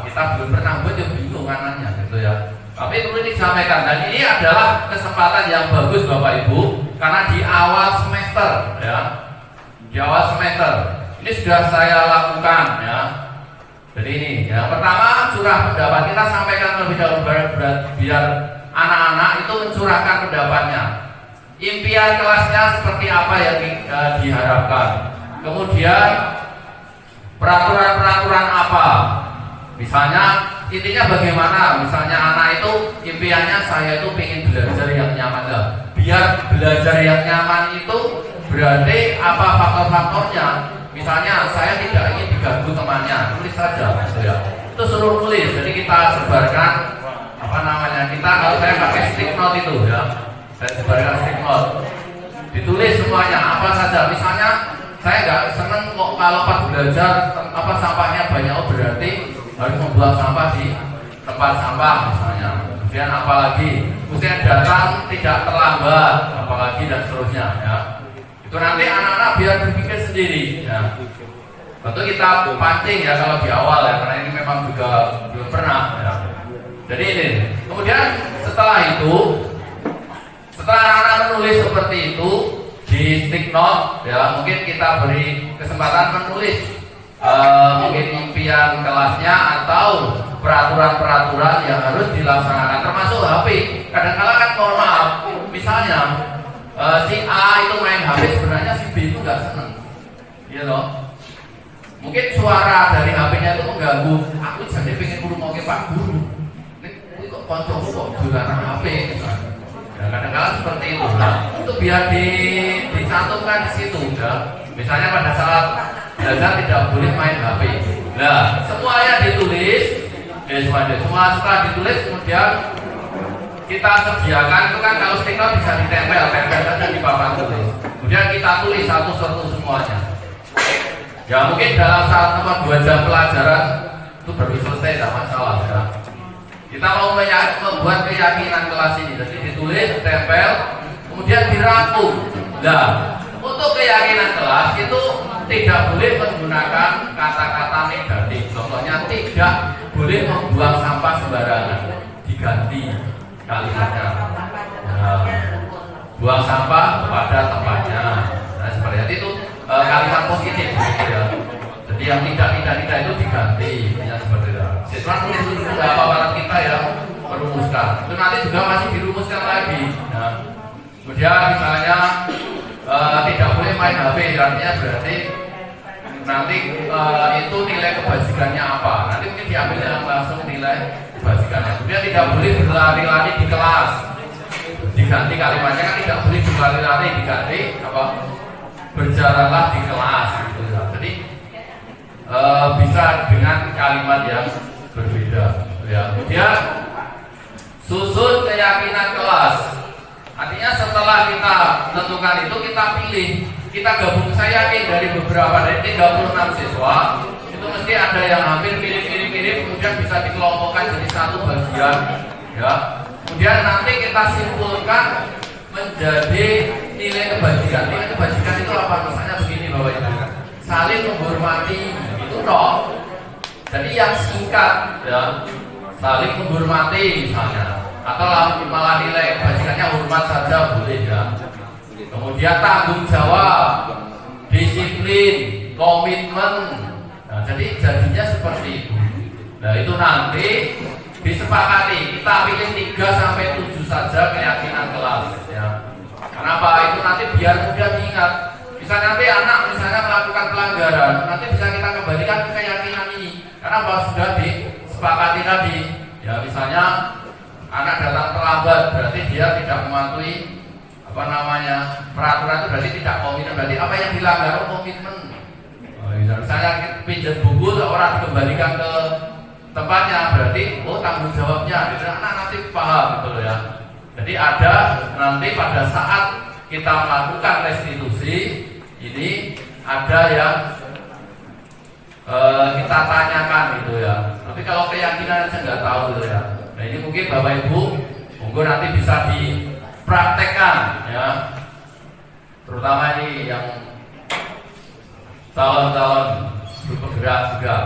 Kita belum pernah buat, ya bingung anaknya gitu ya. Tapi perlu disampaikan, dan ini adalah kesempatan yang bagus Bapak Ibu, karena di awal semester ya. Di awal semester ini sudah saya lakukan ya. Jadi ini ya, pertama curah pendapat kita sampaikan terlebih dahulu biar anak-anak itu mencurahkan pendapatnya. Impian kelasnya seperti apa yang diharapkan. Kemudian peraturan-peraturan apa. Misalnya intinya bagaimana. Misalnya anak itu impiannya, saya itu pengen belajar yang nyaman. Biar belajar yang nyaman itu berarti apa faktor-faktornya. Misalnya saya tidak ingin diganggu temannya, tulis saja gitu ya. Itu suruh tulis. Jadi kita sebarkan kita, kalau saya pakai stick note itu ya, saya sebarkan stick note, ditulis semuanya apa saja. Misalnya saya nggak seneng kok kalau pas belajar sampahnya banyak, berarti harus membuang sampah di tempat sampah misalnya. Kemudian apalagi usia datang tidak terlambat, apalagi dan seterusnya ya. Itu nanti anak-anak biar berpikir sendiri ya. Tentu kita pancing ya kalau di awal ya, karena ini memang juga belum pernah ya. Jadi ini, kemudian setelah anak-anak menulis seperti itu di stick note ya, mungkin kita beri kesempatan menulis mungkin impian kelasnya atau peraturan-peraturan yang harus dilaksanakan, termasuk HP. Kadang-kadang kan mohon maaf, misalnya si A itu main HP, sebenarnya si B itu nggak seneng, you know. Mungkin suara dari HP-nya itu mengganggu. Aku jadi pengen guru mau ke Pak Guru. Ini kok konco kok dolanan HP. Ya, kadang-kadang seperti itu. Nah, itu biar dicantumkan di situ. Ya. Misalnya pada saat belajar tidak boleh main HP. Nah, semuanya ditulis. Semua setelah ditulis, kemudian kita sediakan itu kan, kalau stiker bisa ditempel saja di papan tulis. Kemudian kita tulis satu-satu semuanya. Ya mungkin dalam 1-2 jam pelajaran itu baru selesai, tidak masalah ya. Kita mau membuat keyakinan kelas ini, jadi ditulis, ditempel, kemudian dirangkum. Nah, untuk keyakinan kelas itu tidak boleh menggunakan kata-kata negatif. Contohnya tidak boleh membuang sampah sembarangan, diganti kalimatnya. Nah, buang sampah pada tempatnya. Nah, seperti itu kalimat positif ya. Jadi yang tidak itu diganti, ya seperti itu. Siswa tulis dulu nggak apa-apa, kita yang merumuskan. Itu nanti juga masih dirumuskan lagi. Nah, kemudian misalnya tidak boleh main HP, artinya berarti nanti itu nilai kebajikannya apa. Nanti mungkin diambil yang langsung nilai kebajikannya. Kemudian tidak boleh berlari-lari di kelas. Diganti kalimatnya kan tidak boleh berlari-lari, diganti apa? Berjalanlah di kelas gitu ya. Jadi bisa dengan kalimat yang berbeda ya. Kemudian susun keyakinan kelas. Artinya setelah kita tentukan itu, kita pilih, kita gabung. Saya yakin dari beberapa, dari 36 siswa itu mesti ada yang hampir mirip-mirip, kemudian bisa dikelompokkan jadi satu bagian ya. Kemudian nanti kita simpulkan menjadi nilai kebajikan. Nilai kebajikan itu apa? Misalnya begini Bapak Ibu, saling menghormati itu toh. Jadi yang singkat ya, saling menghormati misalnya, atau malah nilai kebajikannya hormat saja boleh ya. Kemudian tanggung jawab, disiplin, komitmen. Nah, jadi jadinya seperti itu. Nah itu nanti disepakati, kita pilih 3 sampai 7 saja keyakinan kelas ya. Kenapa? Itu nanti biar mudah diingat. Misalnya nanti anak melakukan pelanggaran, nanti bisa kita kembalikan ke keyakinan ini. Karena sudah disepakati tadi. Ya misalnya anak datang terlambat, berarti dia tidak mematuhi peraturan itu, berarti tidak komitmen. Berarti apa yang dilanggar? Komitmen. Misalnya pinjam buku, orang dikembalikan ke tempatnya, berarti tanggung jawabnya. Jadi anak nanti paham gitu ya. Jadi ada nanti pada saat kita melakukan restitusi ini ada yang kita tanyakan gitu ya. Tapi kalau keyakinan saya nggak tahu gitu ya. Nah ini mungkin Bapak Ibu monggo nanti bisa dipraktekkan ya. Terutama ini yang calon-calon bergerak juga.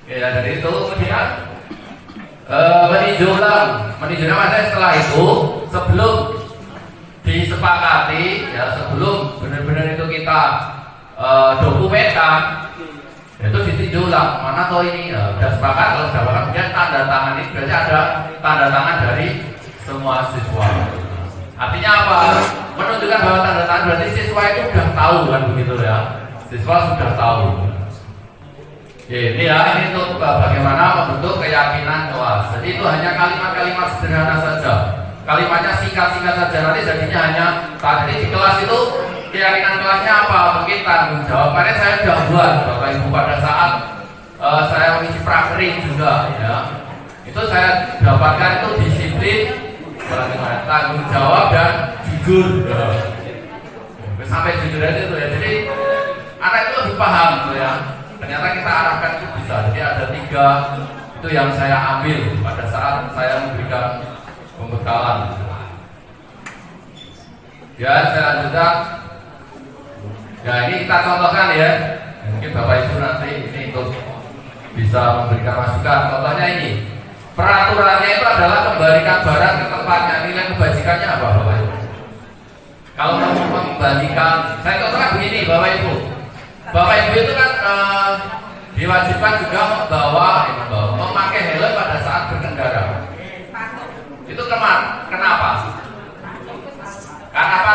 Ya dari itu kemudian meninjau maksudnya setelah itu, sebelum disepakati ya, sebelum benar-benar itu kita dokumenkan, itu ditinjau ulang mana toh ini sudah sepakat. Kalau sudah sepakat kemudian tanda tangan, ini berarti ada tanda tangan dari semua siswa. Artinya apa? Menunjukkan bahwa tanda tangan berarti siswa itu sudah tahu kan begitu ya. Siswa sudah tahu. Ya, ini ya, ini untuk bagaimana membentuk keyakinan kelas. Jadi itu hanya kalimat-kalimat sederhana saja. Kalimatnya singkat-singkat saja. Nanti jadinya hanya tadi di kelas itu keyakinan kelasnya apa? Mungkin tanggung jawab. Karena saya sudah buat Bapak Ibu pada saat saya mengisi praktik juga ya. Itu saya dapatkan itu disiplin, tanggung jawab dan jujur. Ya. Sampai jujur aja itu ya. Jadi anak itu lebih paham gitu ya. Ternyata kita arahkan itu bisa. Jadi ada 3 itu yang saya ambil pada saat saya memberikan pembekalan. Ya, saya lanjutkan. Ya, ini kita contohkan ya. Mungkin Bapak Ibu nanti ini untuk bisa memberikan masukan. Contohnya ini. Peraturannya itu adalah kembalikan barang ke tempatnya. Nilai kebajikannya apa Bapak Ibu? Kalau mau mengembalikan, saya contohkan begini Bapak Ibu. Bapak Ibu itu kan diwajibkan juga memakai helm pada saat berkendara. Itu kenapa? Karena apa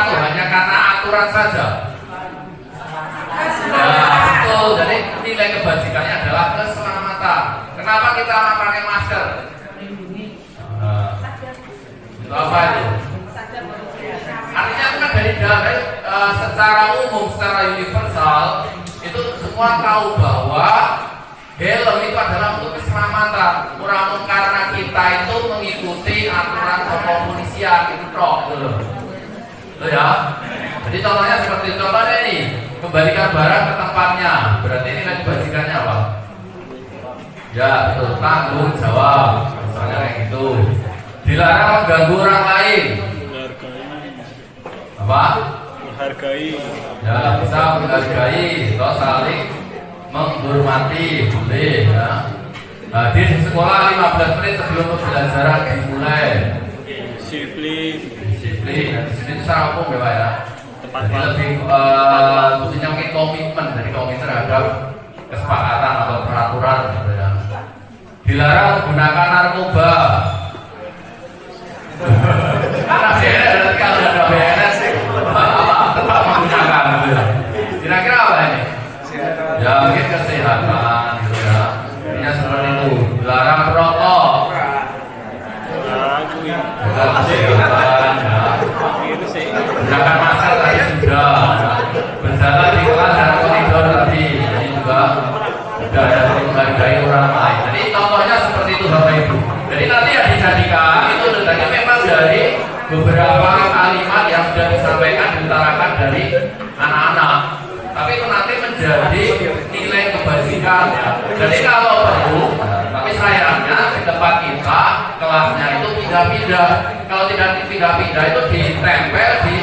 tuh? Hanya karena aturan saja. Nah, betul. Jadi nilai kebajikannya adalah keselamatan. Kenapa kita memakai masker? Itu apa itu? Artinya kan dari secara umum, secara universal itu semua tahu bahwa helm itu adalah untuk keselamatan. Murah karena kita itu mengikuti aturan kepolisian itu toh, gitu ya. Jadi contohnya seperti contohnya ini, kembalikan barang ke tempatnya. Berarti nilai kebajikannya apa? Ya betul, tanggung jawab. Misalnya kayak gitu. Dilarang mengganggu orang lain. Apa? Menghargai. Ya bisa menghargai, atau saling menghormati, boleh ya. Hadir di sekolah 15 menit sebelum pembelajaran dimulai. Disiplin. Nah, disiplin secara umum ya Pak ya. Jadi lebih khususnya mungkin komitmen, dari komitmen terhadap kesepakatan atau peraturan gitu ya. Dilarang menggunakan narkoba. Karena BNS, kalau ada BNS tetap menggunakan gitu ya. Kira-kira apa ya? mungkin kesehatan gitu ya. Intinya seperti itu. Dilarang merokok. Juga kesehatan ya. Gunakan masker tadi sudah. Berjalan di kelas dan koridor tadi ini juga sudah ada menghargai orang lain. Jadi contohnya seperti itu Bapak Ibu. Jadi nanti yang dijadikan itu sebenarnya memang dari beberapa kalimat yang sudah disampaikan diutarakan dari anak-anak. Tapi itu nanti menjadi nilai kebajikan ya. Jadi kalau perlu, tapi sayangnya di tempat kita kelasnya itu pindah-pindah. Kalau tidak pindah-pindah itu ditempel di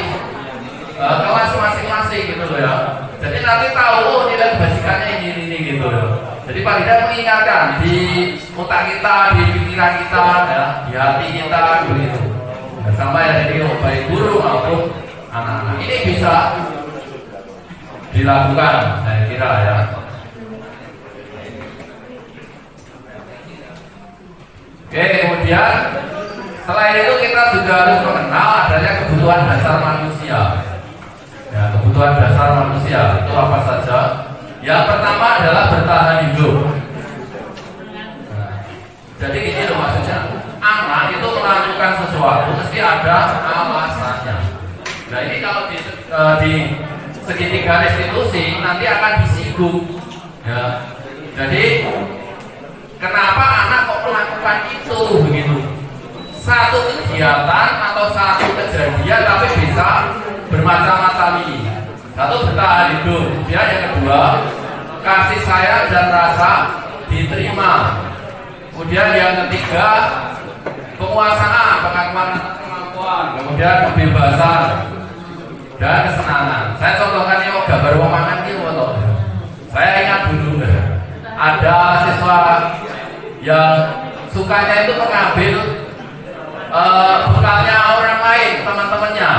kelas masing-masing gitu loh ya. Jadi nanti tahu oh, nilai kebajikannya ini gitu loh. Jadi Pak Ida mengingatkan di otak kita, di pikiran kita, ya, di hati kita begitu. Ya, sama ya jadi baik guru maupun anak-anak. Ini bisa dilakukan, saya kira ya. Oke, kemudian selain itu kita juga harus mengenal adanya kebutuhan dasar manusia. Ya, kebutuhan dasar manusia itu apa saja? Yang pertama adalah bertahan hidup. Nah, jadi gini loh maksudnya, anak itu melakukan sesuatu mesti ada alasannya. Nah ini kalau di segitiga restitusi nanti akan disinggung. Ya, jadi kenapa anak kok melakukan itu begitu? Satu kegiatan atau satu kejadian tapi bisa bermacam-macam ini. Satu bertahan hidup, kemudian yang kedua kasih sayang dan rasa diterima. Kemudian yang ketiga penguasaan, pengakuan kemampuan, kemudian kebebasan dan kesenangan. Saya contohkan ini gambar wamangan ini foto. Saya ingat dulu ada siswa yang sukanya itu mengambil bekalnya orang lain, teman-temannya.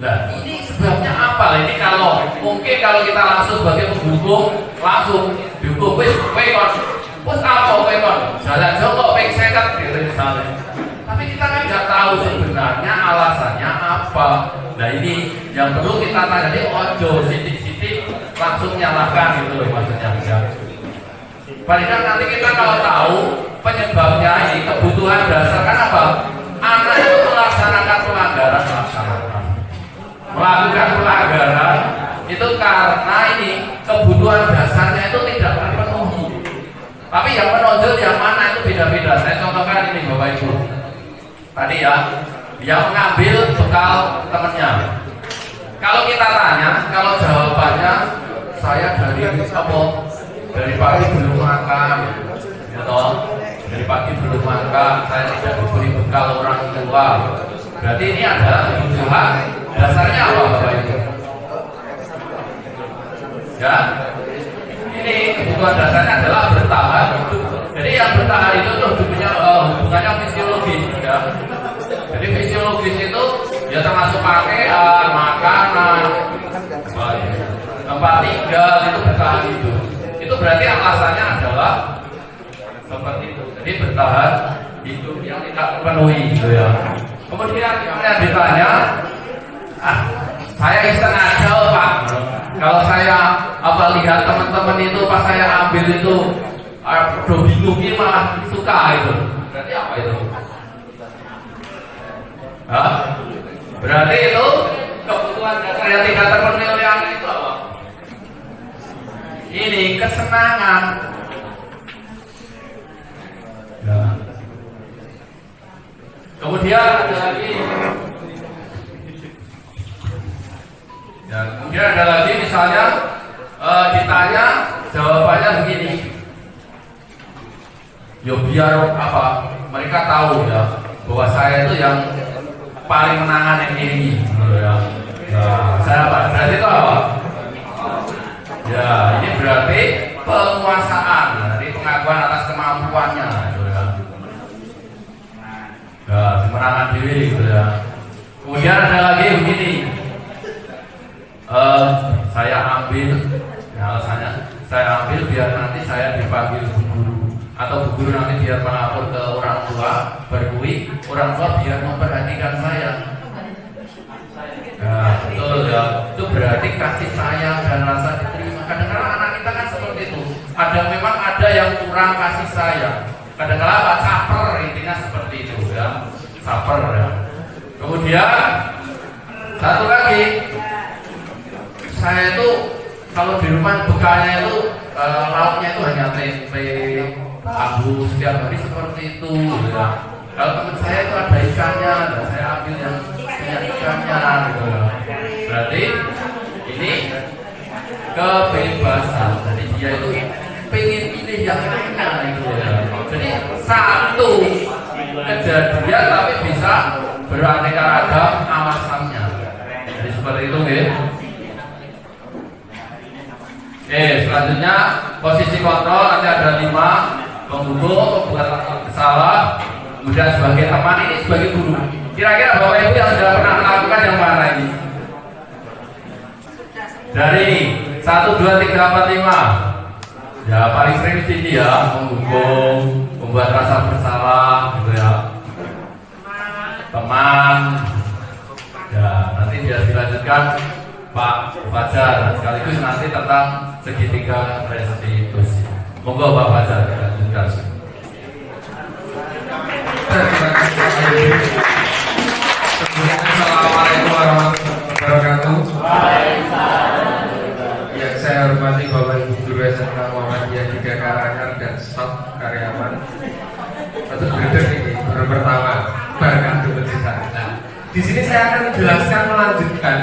Nah, ini sebabnya apa? Ini kalau mungkin kalau kita langsung sebagai penghukum langsung dihukum wis apa jalan jongkok pek seket gitu misalnya. Tapi kita kan nggak tahu sebenarnya alasannya apa. Nah ini yang perlu kita tanya di ojo sidik-sidik langsung nyalakan gitu loh maksudnya bisa. Paling nanti kita kalau tahu penyebabnya ini kebutuhan dasar kan apa? Anak itu melaksanakan pelanggaran melakukan pelanggaran itu karena ini kebutuhan dasarnya itu tidak terpenuhi. Tapi yang menonjol yang mana itu beda-beda. Saya contohkan ini Bapak Ibu. Tadi ya, yang mengambil bekal temannya. Kalau kita tanya, kalau jawabannya saya dari apa? Dari pagi belum makan, ya toh? Dari pagi belum makan, saya tidak diberi bekal orang tua. Berarti ini adalah kebutuhan dasarnya apa Bapak Ibu? Ya, ini kebutuhan dasarnya adalah bertahan hidup. Jadi yang bertahan itu tuh hubungannya fisiologis ya. Jadi fisiologis itu ya termasuk pakaian, makanan, tempat tinggal itu bertahan hidup. Itu berarti alasannya adalah seperti itu. Jadi bertahan hidup yang tidak terpenuhi gitu ya. Kemudian yang ditanya, saya iseng aja Pak. Kalau saya lihat teman-teman itu pas saya ambil itu udah bingung malah suka itu. Berarti apa itu? Hah? Berarti itu kebutuhan dasar yang tidak terpenuhi oleh anak itu apa? Ini kesenangan. Ya. Kemudian ada lagi. Ya, kemudian ada lagi misalnya ditanya jawabannya begini. Ya biar apa? Mereka tahu ya bahwa saya itu yang paling menangan yang ini. Ya. Nah, saya apa? Berarti itu apa? Ya, ini berarti penguasaan. Jadi pengakuan atas kemampuannya. Ya. Ya, kemenangan diri gitu ya. Kemudian ada lagi begini. Saya ambil, ya alasannya saya ambil biar nanti saya dipanggil bu guru atau bu guru nanti biar melapor ke orang tua berkuih, orang tua biar memperhatikan saya. Nah, betul ya. Itu berarti kasih sayang dan rasa diterima. Kadang-kadang anak kita kan seperti itu. Memang ada yang kurang kasih sayang. Kadang-kadang caper, intinya seperti itu ya. Caper ya. Kemudian satu lagi, saya itu kalau di rumah bekalnya itu lauknya itu hanya tempe, tahu setiap hari seperti itu ya. Kalau teman saya itu ada ikannya, dan saya ambil yang punya ikannya gitu. Berarti ini kebebasan. Jadi dia itu pengen pilih yang lainnya gitu ya. Jadi satu kejadian tapi bisa beraneka ragam alasannya. Jadi seperti itu ya. Oke, selanjutnya posisi kontrol nanti ada 5, pembunuh, pembuat salah, kemudian sebagai teman, ini sebagai guru. Kira-kira Bapak Ibu yang sudah pernah melakukan yang mana ini? Dari 1, 2, 3, 4, 5. Ya paling sering di sini ya, menghukum, membuat rasa bersalah, gitu ya. Teman. Ya nanti biar dilanjutkan Pak Fajar, sekaligus nanti tentang segitiga restitusi. Monggo Pak Fajar dilanjutkan. Assalamualaikum warahmatullahi wabarakatuh. Yang saya hormati Bapak Ibu Guru SMK Muhammadiyah 3 Karanganyar dan staf karyawan. Untuk berder ini baru pertama barangkali bercerita. Nah, di sini saya akan menjelaskan melanjutkan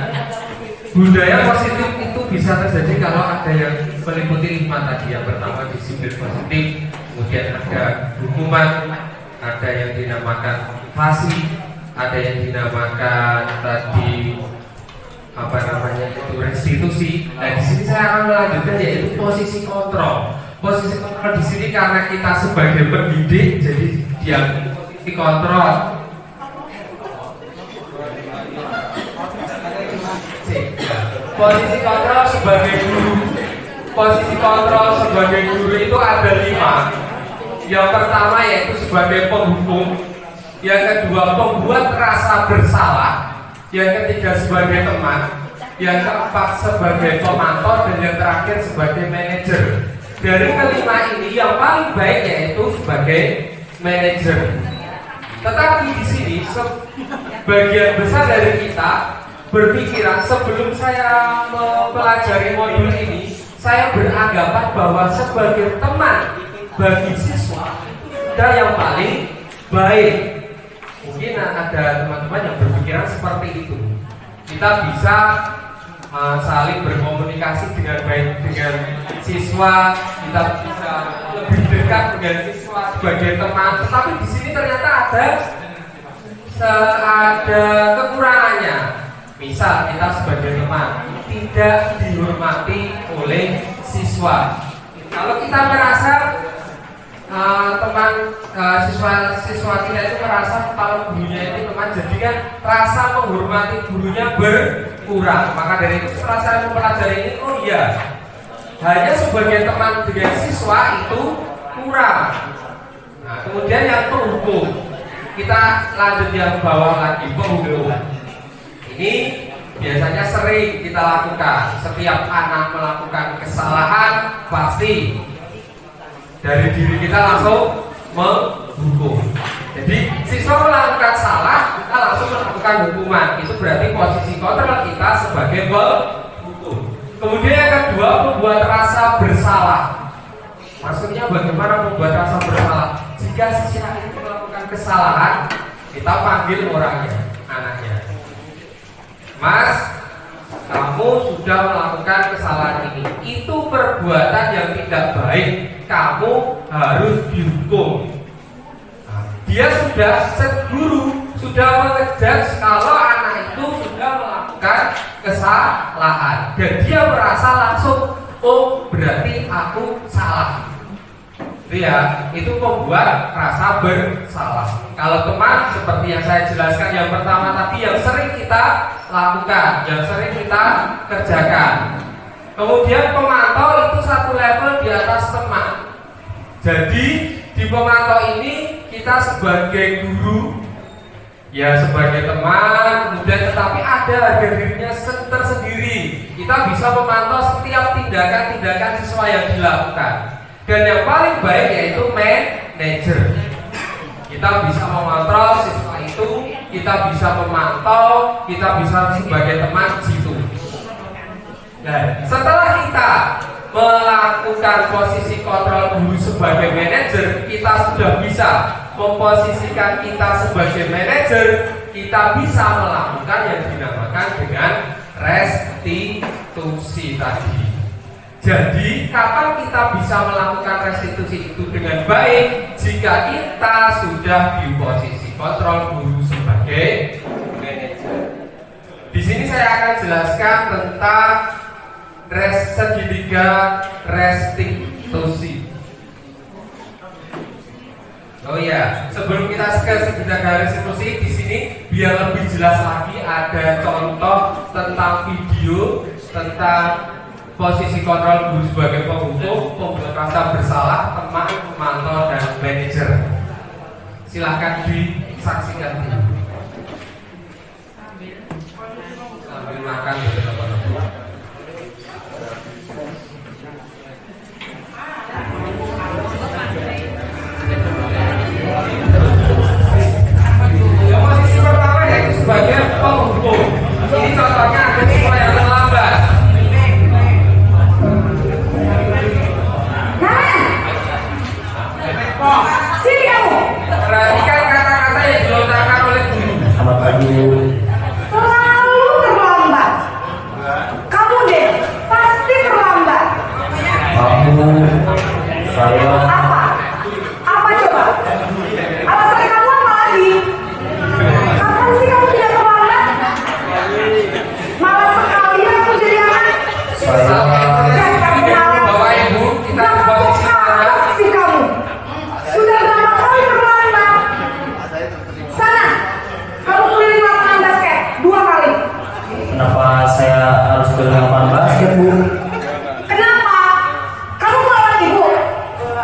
budaya positif itu bisa terjadi kalau ada yang meliputi 5 tadi. Yang pertama disiplin positif, kemudian ada hukuman, ada yang dinamakan motivasi, ada yang dinamakan tadi itu restitusi. Nah di sini saya akan melanjutkan yaitu posisi kontrol. Posisi kontrol di sini karena kita sebagai pendidik, jadi dia dikontrol. Posisi kontrol sebagai guru. Posisi kontrol sebagai guru itu ada 5. Yang pertama yaitu sebagai penghukum, yang kedua pembuat rasa bersalah, yang ketiga sebagai teman, yang keempat sebagai pemantau, dan yang terakhir sebagai manajer. Dari kelima ini yang paling baik yaitu sebagai manajer. Tetapi di sini sebagian besar dari kita berpikiran sebelum saya mempelajari modul ini, saya beranggapan bahwa sebagai teman bagi siswa kita yang paling baik. Mungkin ada teman-teman yang berpikiran seperti itu. Kita bisa saling berkomunikasi dengan baik dengan siswa, kita bisa lebih dekat dengan siswa sebagai teman. Tetapi di sini ternyata ada kekurangannya. Misal kita sebagai teman tidak dihormati oleh siswa. Kalau kita merasa siswa kita itu merasa kalau gurunya itu teman, jadi kan rasa menghormati gurunya berkurang. Maka dari itu setelah saya mempelajari ini, oh iya, hanya sebagai teman dengan siswa itu kurang. Nah, kemudian yang penghukum, kita lanjut yang bawah lagi, penghukum. Ini biasanya sering kita lakukan. Setiap anak melakukan kesalahan pasti dari diri kita langsung menghukum. Jadi siswa melakukan salah, kita langsung melakukan hukuman. Itu berarti posisi kontrol kita sebagai penghukum. Kemudian yang kedua, membuat rasa bersalah. Maksudnya bagaimana membuat rasa bersalah? Jika siswa itu melakukan kesalahan, kita panggil orangnya, anaknya. Mas, kamu sudah melakukan kesalahan ini. Itu perbuatan yang tidak baik. Kamu harus dihukum. Nah, dia sudah seguru, sudah mengejudge kalau anak itu sudah melakukan kesalahan, dan dia merasa langsung, oh berarti aku salah. Ya, itu membuat rasa bersalah. Kalau teman seperti yang saya jelaskan yang pertama tadi, yang sering kita lakukan, yang sering kita kerjakan. Kemudian pemantau itu satu level di atas teman. Jadi di pemantau ini kita sebagai guru, ya sebagai teman, kemudian tetapi ada harga dirinya tersendiri. Kita bisa memantau setiap tingkat tindakan-tindakan sesuai yang dilakukan. Dan yang paling baik yaitu manajer. Kita bisa mengontrol siswa itu, kita bisa memantau, kita bisa sebagai teman di situ. Nah, setelah kita melakukan posisi kontrol guru sebagai manajer, kita sudah bisa memposisikan kita sebagai manajer, kita bisa melakukan yang dinamakan dengan restitusi tadi. Jadi, kapan kita bisa melakukan restitusi itu dengan baik? Jika kita sudah di posisi kontrol guru sebagai manajer. Di sini saya akan jelaskan tentang segitiga restitusi. Oh iya, sebelum kita ke segitiga restitusi, di sini biar lebih jelas lagi ada contoh tentang video tentang posisi kontrol guru sebagai penghukum, pembuat rasa bersalah, teman, pemantau, dan manajer. Silahkan disaksikan dulu. Sambil makan beberapa teman. Yang posisi pertama yaitu sebagai penghukum. Ini contohnya ada siswa yang terlambat. Sini kamu. Perhatikan kata-kata yang dilontarkan oleh guru. Selamat pagi. Selalu terlambat. Kamu deh pasti terlambat. Kamu, saya, Apa? Apa coba? Alasan kamu apa lagi? Kapan sih kamu tidak terlambat? Malas sekali aku jadi anak. Dan kamu malas. Bapak Ibu, kita Gak di kamu posisi mana? kalah sih kamu. Sudah berapa kali terlambat? Sana, kamu keliling lapangan basket 2 kali. kenapa saya harus ke lapangan basket, Bu? Kenapa? Kamu melawan ibu?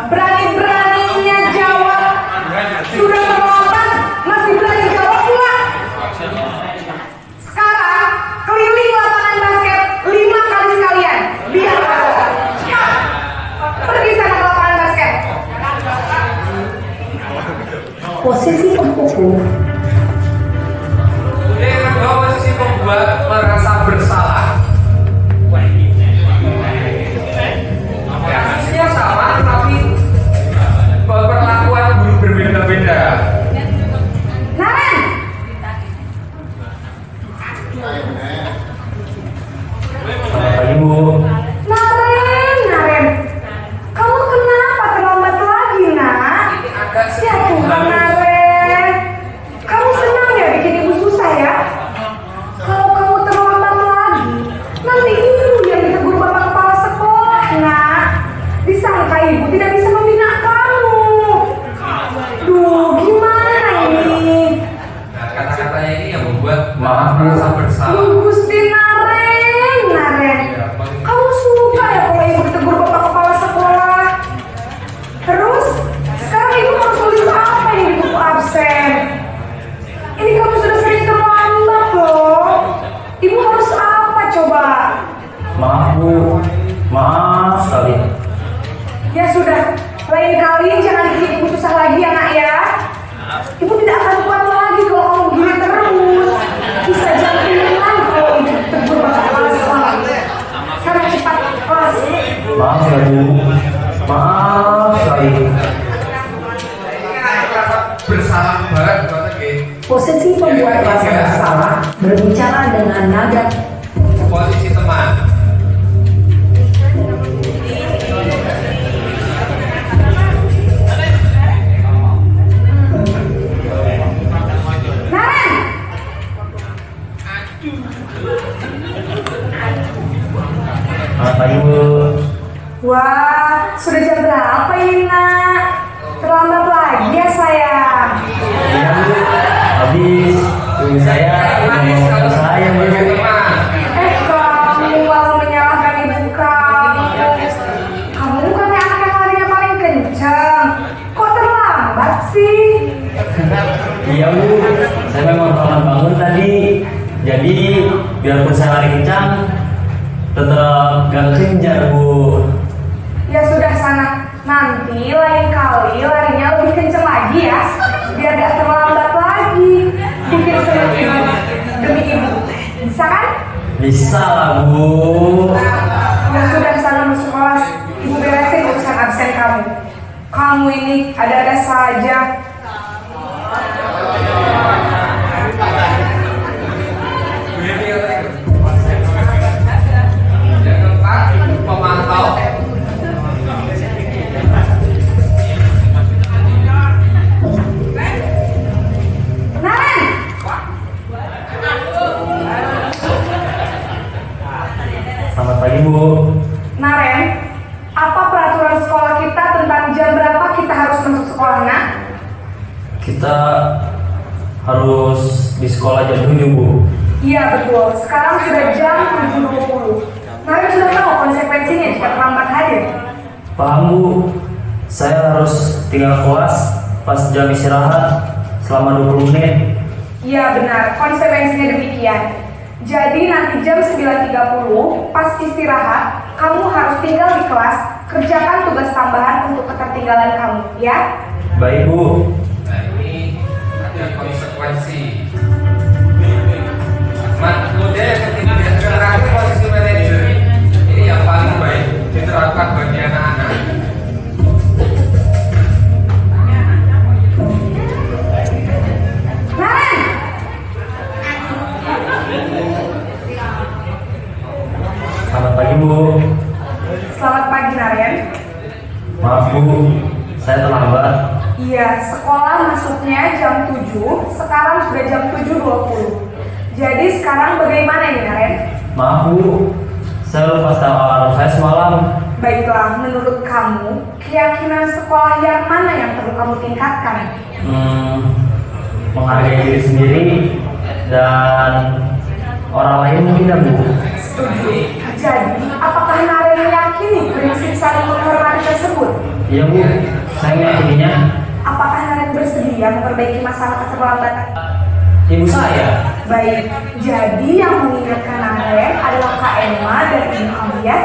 Berani-beraninya jawab. Sudah terlambat, masih berani jawab pula. Sekarang keliling lapangan basket 5 kali sekalian. Biar tahu. Cepat. Pergi sana ke lapangan basket. Posisi penghukum. Kemudian yang kedua posisi membuat merasa bersalah. Ya, fungsinya sama, tapi perlakuan guru berbeda-beda. Naren, Selamat pagi, Bu. Naren. Kamu kenapa terlambat lagi, nak? Ini agak Ya Tuhan, Naren. Kamu senang ya bikin ibu susah ya? Kalau kamu terlambat lagi, nanti ibu yang ditegur bapak kepala sekolah, nak. Disangka ibu tidak bisa membina kamu. Duh, gimana ini? Nah, kata-katanya ini yang membuat Maaf, Bu. merasa bersalah. Duh, Gusti Naren. Kamu suka ya kalau ibu ditegur bapak kepala sekolah? Terus, sekarang ibu harus tulis apa ini di buku absen? Ini kamu sudah sering terlambat loh. Ibu harus apa coba? Maaf, Bu. Maaf sekali. Ya sudah, lain kali jangan bikin ibu susah lagi ya nak ya. Ibu tidak akan kuat lagi kalau kamu begini terus. Bisa jantungan kalau ibu ditegur bapak kepala sekolah. Sana cepat kelas. Maaf ya, Bu. Maaf sekali. Ini merasa bersalah banget, kata Posisi pembuat rasa bersalah berbicara dengan nada posisi teman. Naren, Selamat pagi, Bu. wah sudah jam berapa ini nak? Terlambat lagi ya sayang. Iya, Bu. Habis tunggu saya ngomong ke saya, Bu. Kamu malah menyalahkan ibu kamu. Kamu bukannya anak yang larinya paling kencang. Kok terlambat sih? Iya, Bu. Saya memang terlambat bangun tadi. Jadi biarpun saya lari kencang, tetap gak kejar, Bu. Ya sudah sana, nanti lain kali larinya lebih kenceng lagi ya, biar gak terlambat lagi. Bikin seneng demi ibu, bisa kan? Bisa lah, Bu. Ya sudah sana masuk kelas, ibu beresin urusan absen kamu. Kamu ini ada-ada saja. Yang keempat, pemantau. Naren, Selamat pagi, Bu. Naren, apa peraturan sekolah kita tentang jam berapa kita harus masuk sekolah, nak? Kita harus di sekolah jam 7, Bu. Iya betul, sekarang sudah jam 7.20. Naren sudah tahu konsekuensinya jika terlambat hadir. Paham, Bu. Saya harus tinggal kelas pas jam istirahat selama 20 menit. Iya benar, konsekuensinya demikian. Jadi nanti jam 9.30 pas istirahat, kamu harus tinggal di kelas, kerjakan tugas tambahan untuk ketertinggalan kamu, ya? Baik, Bu. Nah ini ada konsekuensi. Kemudian yang ketiga, terakhir posisi manajer. Ini yang paling baik diterapkan bagi anak-anak. Naren, Selamat pagi, Bu. selamat pagi Naren. Maaf, Bu. Saya terlambat. Iya, sekolah masuknya jam 7, sekarang sudah jam 7.20. Jadi sekarang bagaimana ini Naren? Maaf, Bu. Saya lupa setel alarm saya semalam. Baiklah, menurut kamu, keyakinan sekolah yang mana yang perlu kamu tingkatkan? Menghargai diri sendiri dan orang lain mungkin ya, Bu. Setuju. Jadi, apakah Naren meyakini prinsip saling menghormati tersebut? Iya, Bu. Saya meyakininya. Apakah Naren bersedia memperbaiki masalah keterlambatan? Ibu saya. Baik, jadi yang mengingatkan Naren adalah Kak Emma dan Ibu kamu ya.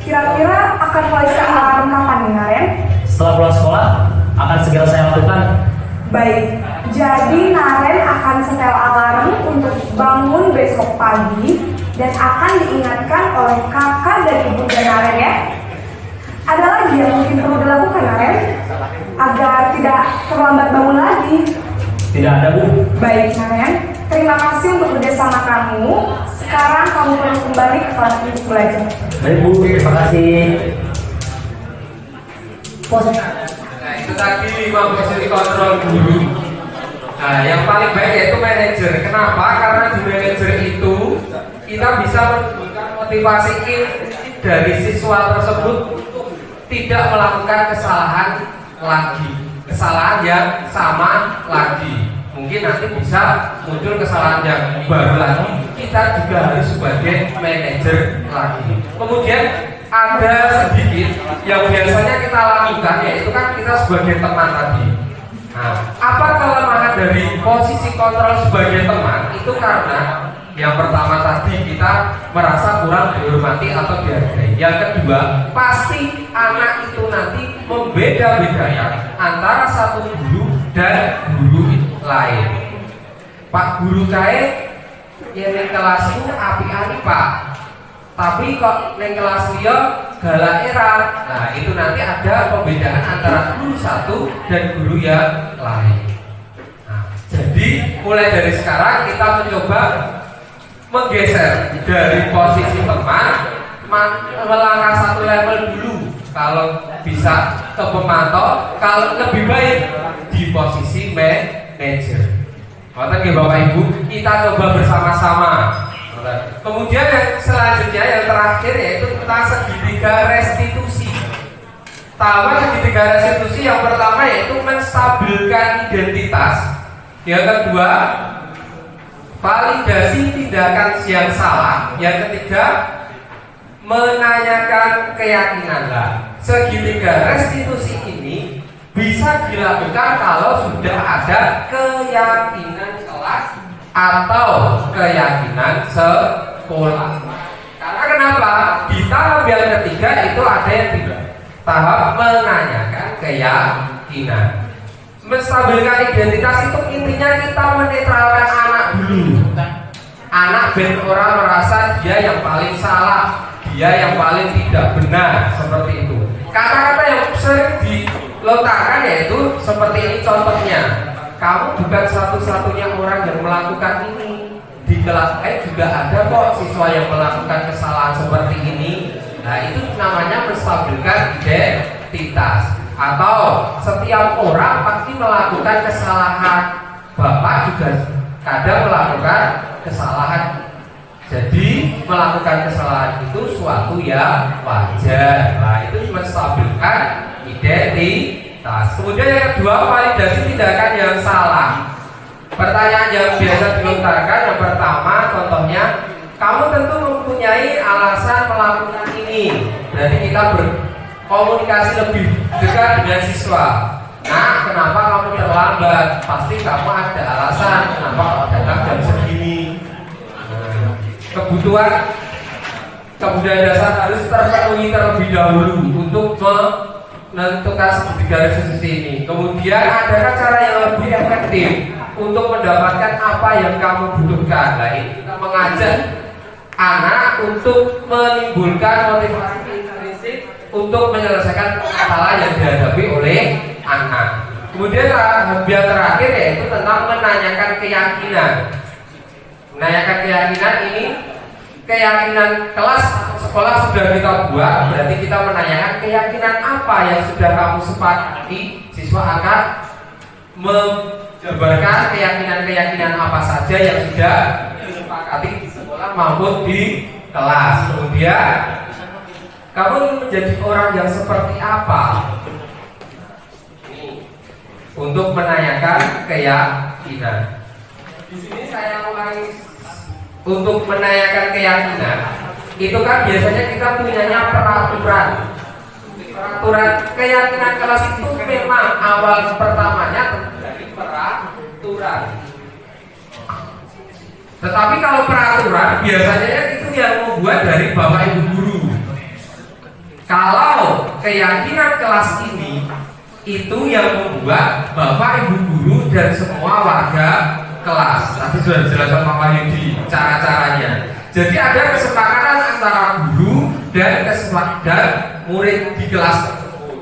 Kira-kira akan mulai alarm kapan nih Naren? Setelah pulang sekolah akan segera saya lakukan. Baik, jadi Naren akan setel alarm untuk bangun besok pagi dan akan diingatkan oleh kakak dan ibu Naren ya. Ada lagi yang mungkin perlu dilakukan Naren agar tidak terlambat bangun lagi. Tidak ada, Bu. Baik Naren, terima kasih untuk kerjasama kamu. Sekarang kamu perlu kembali ke kelas untuk belajar. Baik, Bu. Terima kasih. Nah itu tadi 5 posisi kontrol guru. Nah yang paling baik yaitu manajer. Kenapa? Karena di manajer itu kita bisa menunjukkan motivasi dari siswa tersebut untuk tidak melakukan kesalahan lagi, kesalahan yang sama lagi. Mungkin nanti bisa muncul kesalahan yang baru lagi. Kita juga harus sebagai manajer lagi. Kemudian ada sedikit yang biasanya kita lakukan, yaitu kan kita sebagai teman tadi. Nah, apa kelemahan dari posisi kontrol sebagai teman? Itu karena yang pertama tadi kita merasa kurang dihormati atau dihargai. Yang kedua, pasti anak itu nanti membeda-bedakan antara satu guru dan guru lain. Pak guru kae yang di kelas itu api-api Pak, tapi kok di kelas dia galak era. Nah itu nanti ada pembedaan antara guru satu dan guru yang lain. Nah, jadi mulai dari sekarang kita mencoba menggeser dari posisi teman melangkah satu level dulu. Kalau bisa ke pemantau, kalau lebih baik di posisi manajer. Oke Bapak Ibu, kita coba bersama-sama. Kemudian yang selanjutnya yang terakhir yaitu tentang segitiga restitusi. Tahu segitiga restitusi yang pertama yaitu menstabilkan identitas. Yang kedua, validasi tindakan yang salah. Yang ketiga, menanyakan keyakinan. Segitiga restitusi ini bisa dilakukan kalau sudah ada keyakinan kelas atau keyakinan sekolah. Karena kenapa kenapa? Di tahap yang ketiga itu ada yang tidak. Tahap menanyakan keyakinan. Menstabilkan identitas itu intinya kita menetralkan anak dulu. Anak ben orang merasa dia yang paling salah, dia yang paling tidak benar, seperti itu. Kata-kata yang sering dilontarkan yaitu seperti ini contohnya. Kamu bukan satu-satunya orang yang melakukan ini. Di kelas juga ada kok siswa yang melakukan kesalahan seperti ini. Nah, itu namanya menstabilkan identitas. Atau setiap orang pasti melakukan kesalahan. Bapak juga kadang melakukan kesalahan. Jadi melakukan kesalahan itu suatu yang wajar. Nah, itu menstabilkan identitas. Kemudian yang kedua, validasi tindakan yang salah. Pertanyaan yang biasa dilontarkan yang pertama, contohnya, kamu tentu mempunyai alasan melakukan ini. Berarti kita berkomunikasi lebih dekat dengan siswa. Nah, kenapa kamu terlambat? Pasti kamu ada alasan kenapa kamu datang jam segini. Kebutuhan dasar harus terpenuhi terlebih dahulu untuk menentukan segitiga restitusi ini. Kemudian adakah cara yang lebih efektif untuk mendapatkan apa yang kamu butuhkan? Nah, ini kita mengajak anak untuk menimbulkan motivasi intrinsik untuk menyelesaikan masalah yang dihadapi oleh anak. Kemudian yang terakhir yaitu tentang menanyakan keyakinan. Menanyakan keyakinan ini, keyakinan kelas sekolah sudah kita buat, berarti kita menanyakan keyakinan apa yang sudah kamu sepakati. Siswa akan menjabarkan keyakinan-keyakinan apa saja yang sudah disepakati di sekolah maupun di kelas. Kemudian kamu ingin menjadi orang yang seperti apa? Untuk menanyakan keyakinan. Di sini saya mulai untuk menanyakan keyakinan. Itu kan biasanya kita punyanya peraturan. Peraturan keyakinan kelas itu memang awal pertamanya dari peraturan. Tetapi kalau peraturan biasanya itu yang membuat dari bapak ibu guru. Kalau keyakinan kelas ini itu yang membuat bapak ibu guru dan semua warga kelas. Tadi sudah dijelaskan Pak Yudi cara-caranya. Jadi ada kesepakatan antara guru dan murid di kelas tersebut.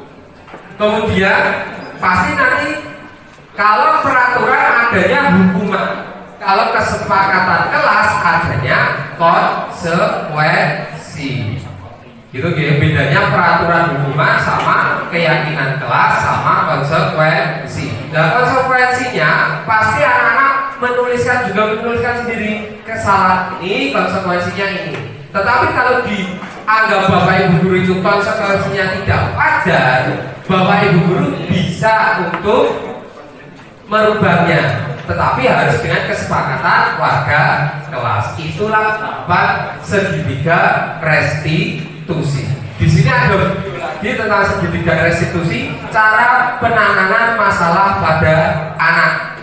Kemudian pasti nanti kalau peraturan adanya hukuman, kalau kesepakatan kelas adanya konsekuensi. Gitu ya, bedanya peraturan hukuman sama keyakinan kelas sama konsekuensi. Nah, konsekuensinya pasti anak-anak menuliskan sendiri kesalahan ini, konsekuensinya ini. Tetapi kalau dianggap bapak ibu guru itu konsekuensinya tidak wajar, bapak ibu guru bisa untuk merubahnya, tetapi harus dengan kesepakatan warga kelas. Itulah bab segitiga restitusi. Di sini ada lagi tentang segitiga restitusi, cara penanganan masalah pada anak.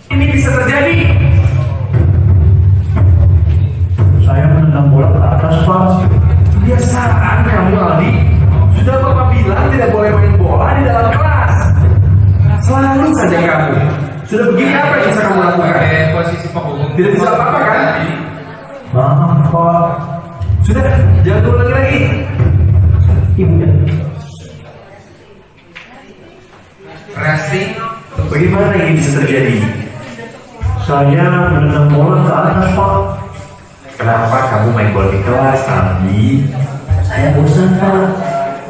Ini bisa terjadi. Saya menendang bola ke atas, Pak. Kebiasaan kamu, Aldi. Sudah Bapak bilang tidak boleh main bola di dalam kelas. Selalu saja kamu. Sudah begini apa yang bisa kamu lakukan? Posisi penghubung. Tidak bisa apa-apa kan? Maaf, Pak. Sudah, jangan ulangi lagi. Ibu ya. Resti, Bagaimana ini bisa terjadi? Saya menendang bola ke atas, Pak. Kenapa kamu main bola di kelas, Aldi? Saya bosan, Pak.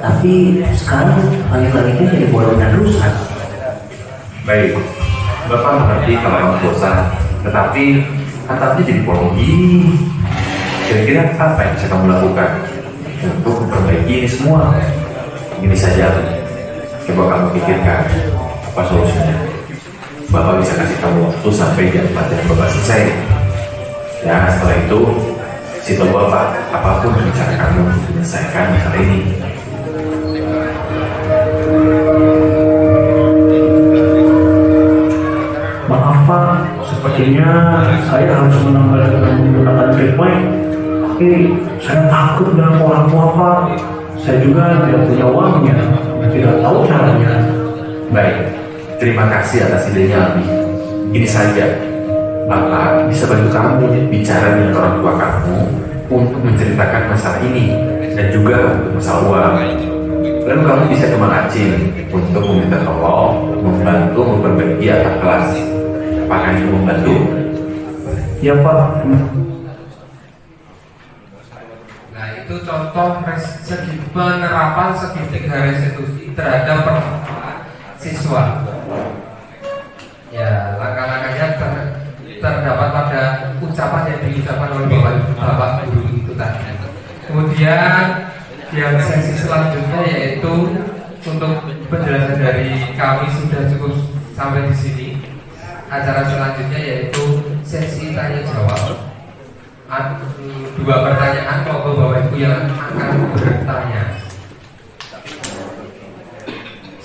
Tapi sekarang langit-langitnya jadi bola dan rusak. Baik, Bapak mengerti kalau kamu bosan, tetapi atapnya jadi bolong gini. Kira-kira apa yang bisa kamu lakukan untuk memperbaiki ini semua? Ini saja, coba kamu pikirkan apa solusinya. Bapak bisa kasih kamu waktu sampai jam 4 dan Bapak selesai. Dan setelah itu, kasih tahu Bapak apapun rencana kamu untuk menyelesaikan masalah ini. Maaf, Pak. Seperti sepertinya saya harus menggunakan treatment. Tapi saya takut dengan orang tua Pak. Saya juga tidak punya uangnya, tidak tahu caranya. Baik, terima kasih atas idenya Abi. Ini saja, Bapak bisa bantu kamu bicara dengan orang tua kamu untuk menceritakan masalah ini dan juga untuk masalah uang. Lalu kamu bisa ke Mang Acil untuk meminta tolong membantu memperbaiki atap kelas. Apakah itu membantu? Ya Pak. Nah itu contoh segi penerapan segitiga restitusi terhadap permasalahan siswa. Ya langkah-langkahnya terdapat pada ucapan yang diucapkan oleh Bapak Guru itu tadi. Kemudian yang sesi selanjutnya yaitu untuk penjelasan dari kami sudah cukup sampai di sini. Acara selanjutnya yaitu sesi tanya jawab. Dua pertanyaan, monggo Bapak Ibu yang akan bertanya.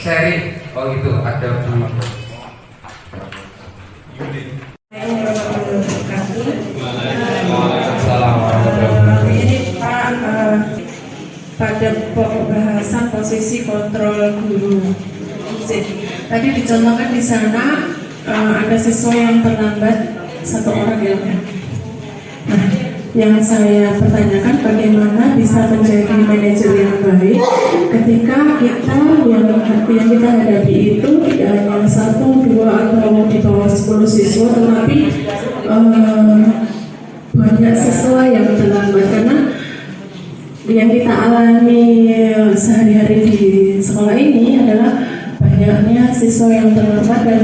Sharing, oh itu ada Bu. Ini Pak, pada pokok bahasan posisi kontrol guru. Tadi dicontohkan di sana ada siswa yang terlambat satu orang ya. Nah, yang saya pertanyakan bagaimana bisa menjadi manajer yang baik ketika kita yang kita hadapi itu tidak hanya 1, 2 atau di bawah 10 siswa, tetapi banyak siswa yang terlambat karena yang kita alami sehari-hari di sekolah ini adalah banyaknya siswa yang terlambat dan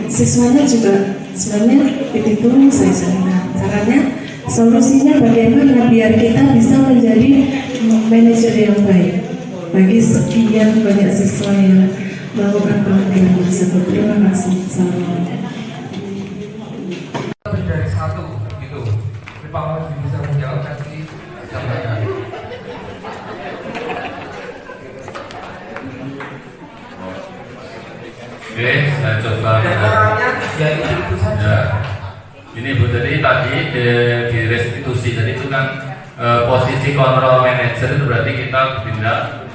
siswanya juga sebenarnya itu saja. Caranya, solusinya bagaimana biar kita bisa menjadi manajer yang baik bagi sekian banyak siswa yang melakukan pelanggaran tersebut. Terima kasih. Lebih dari satu gitu. Tapi Pak Mas bisa menjawab nanti sampaikan. Oke, saya coba. Ya, itu saja. Ya. Ini Bu, jadi tadi di restitusi tadi itu kan posisi kontrol manager itu berarti kita tidak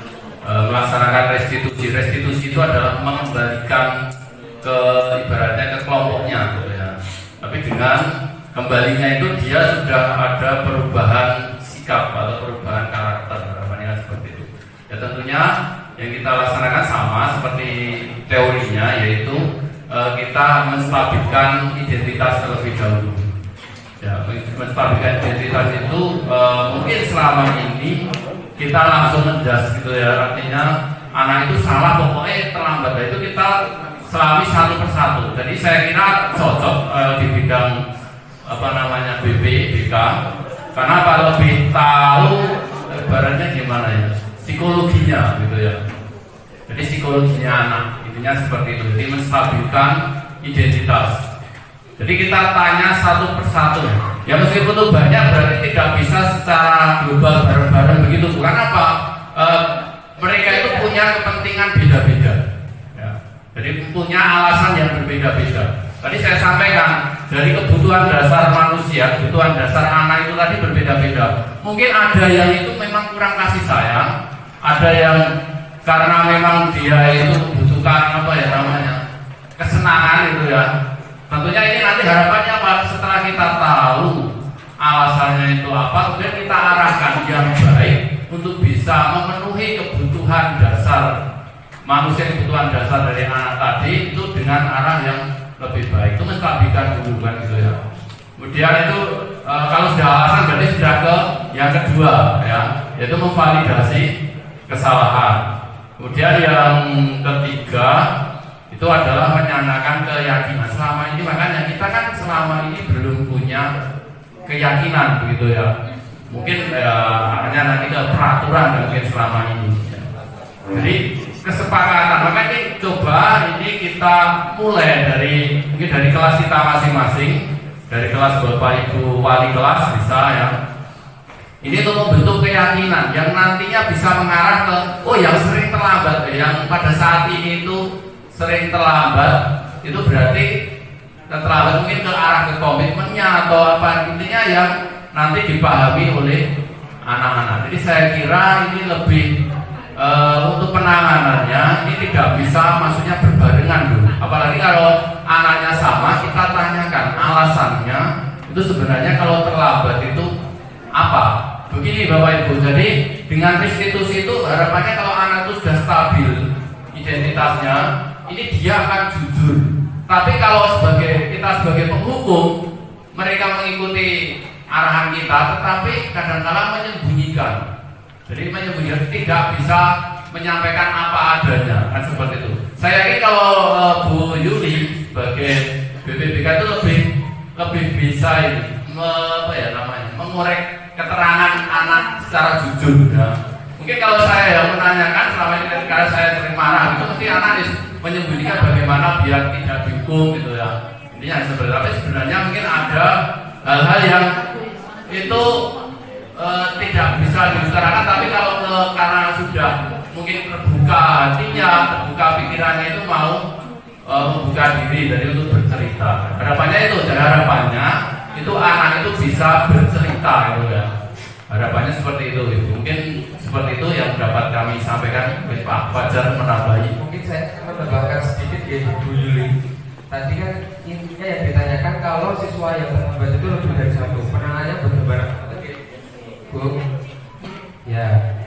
melaksanakan restitusi. Restitusi itu adalah mengembalikan ke ibaratnya ke kelompoknya, gitu ya. Tapi dengan kembalinya itu dia sudah ada perubahan sikap atau perubahan karakter, harapannya seperti itu. Ya tentunya yang kita laksanakan sama seperti teorinya, yaitu kita menstabilkan identitas terlebih dahulu. Ya, menstabilkan identitas itu mungkin selama ini kita langsung menjas gitu ya, artinya anak itu salah pokoknya terlambat, itu kita selami satu persatu. Jadi saya kira cocok di bidang BB, BK, karena apa, lebih tahu ibaratnya gimana ya, psikologinya gitu ya. Jadi psikologinya anak, intinya seperti itu. Jadi menstabilkan identitas. Jadi kita tanya satu persatu. Ya meskipun itu banyak, berarti tidak bisa secara global bareng-bareng begitu. Bukan apa? Mereka itu punya kepentingan beda-beda. Ya. Jadi punya alasan yang berbeda-beda. Tadi saya sampaikan dari kebutuhan dasar manusia, kebutuhan dasar anak itu tadi berbeda-beda. Mungkin ada yang itu memang kurang kasih sayang, ada yang karena memang dia itu membutuhkan kesenangan itu ya. Tentunya ini nanti harapannya Pak, setelah kita tahu alasannya itu apa, kemudian kita arahkan yang baik untuk bisa memenuhi kebutuhan dasar manusia, kebutuhan dasar dari anak tadi itu dengan arah yang lebih baik. Itu menstabilkan dulu kan gitu ya. Kemudian itu kalau sudah alasan berarti sudah ke yang kedua ya, yaitu memvalidasi kesalahan. Kemudian yang ketiga itu adalah menyanakan keyakinan. Selama ini makanya kita kan selama ini belum punya keyakinan begitu ya. Mungkin hanya nanti ke peraturan mungkin selama ini. Jadi kesepakatan, makanya coba ini kita mulai dari mungkin dari kelas kita masing-masing, dari kelas Bapak Ibu wali kelas bisa ya. Ini untuk membentuk keyakinan yang nantinya bisa mengarah ke yang sering terlambat, yang pada saat ini itu sering terlambat itu berarti terlambat mungkin ke arah ke komitmennya atau apa, intinya yang nanti dipahami oleh anak-anak. Jadi saya kira ini lebih untuk penanganannya ini tidak bisa maksudnya berbarengan dulu. Apalagi kalau anaknya sama, kita tanyakan alasannya itu sebenarnya kalau terlambat itu apa. Begini Bapak Ibu, jadi dengan restitusi itu harapannya kalau anak itu sudah stabil identitasnya, ini dia akan jujur. Tapi kalau kita sebagai penghukum, mereka mengikuti arahan kita, tetapi kadang-kadang menyembunyikan. Jadi menyembunyikan, tidak bisa menyampaikan apa adanya, kan seperti itu. Saya yakin kalau Bu Yuli sebagai BPBK itu lebih bisa mengorek keterangan anak secara jujur. Ya. Mungkin kalau saya yang menanyakan selama ini ketika saya sering marah itu mesti anak menyembunyikan bagaimana biar tidak dihukum gitu ya. Intinya seperti itu. Tapi sebenarnya mungkin ada hal-hal yang itu tidak bisa diutarakan, tapi kalau karena sudah mungkin terbuka hatinya, terbuka pikirannya itu mau membuka diri dari untuk bercerita. Harapannya itu, dan harapannya itu anak itu bisa bercerita gitu ya. Harapannya seperti itu. Mungkin seperti itu yang dapat kami sampaikan. Pak Fajar menambahi. Mungkin saya menambahkan sedikit ya Bu Yuli. Tadi kan intinya yang ditanyakan kalau siswa yang terlambat itu lebih dari satu, penanganannya benar-benar Bu, ya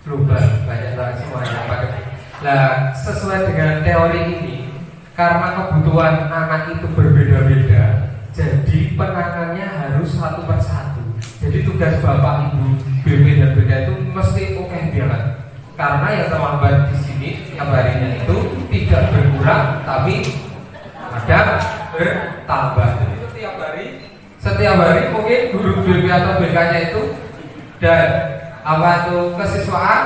global, banyak banget semuanya. Nah, sesuai dengan teori ini, karena kebutuhan anak itu berbeda-beda, jadi penanganannya harus satu per satu. Jadi tugas Bapak Ibu BP dan BK itu mesti oke banget. Karena yang terlambat di sini tiap harinya itu tidak berkurang, tapi ada bertambah. Jadi setiap hari mungkin guru BP atau BK-nya itu dan kesiswaan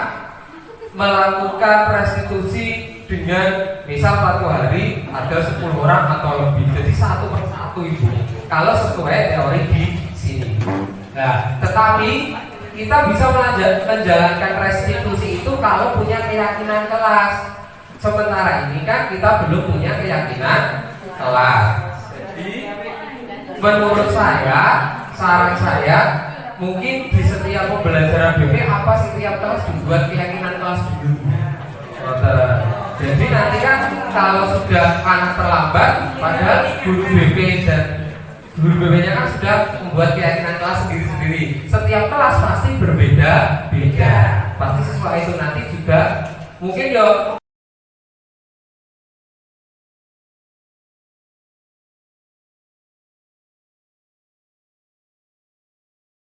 melakukan restitusi dengan misal satu hari ada 10 orang atau lebih, jadi satu per satu Ibu. Kalau sesuai teori di sini. Nah, tetapi kita bisa menjalankan restitusi itu kalau punya keyakinan kelas. Sementara ini kan kita belum punya keyakinan kelas. Jadi menurut saya, saran saya, mungkin di setiap pembelajaran BP apa sih tiap kelas dibuat keyakinan kelas dulu. Jadi nanti kan kalau sudah anak terlambat, padahal guru BP dan guru BP-nya kan sudah membuat keyakinan kelas sendiri-sendiri. Setiap kelas pasti berbeda-beda. Pasti siswa itu nanti juga mungkin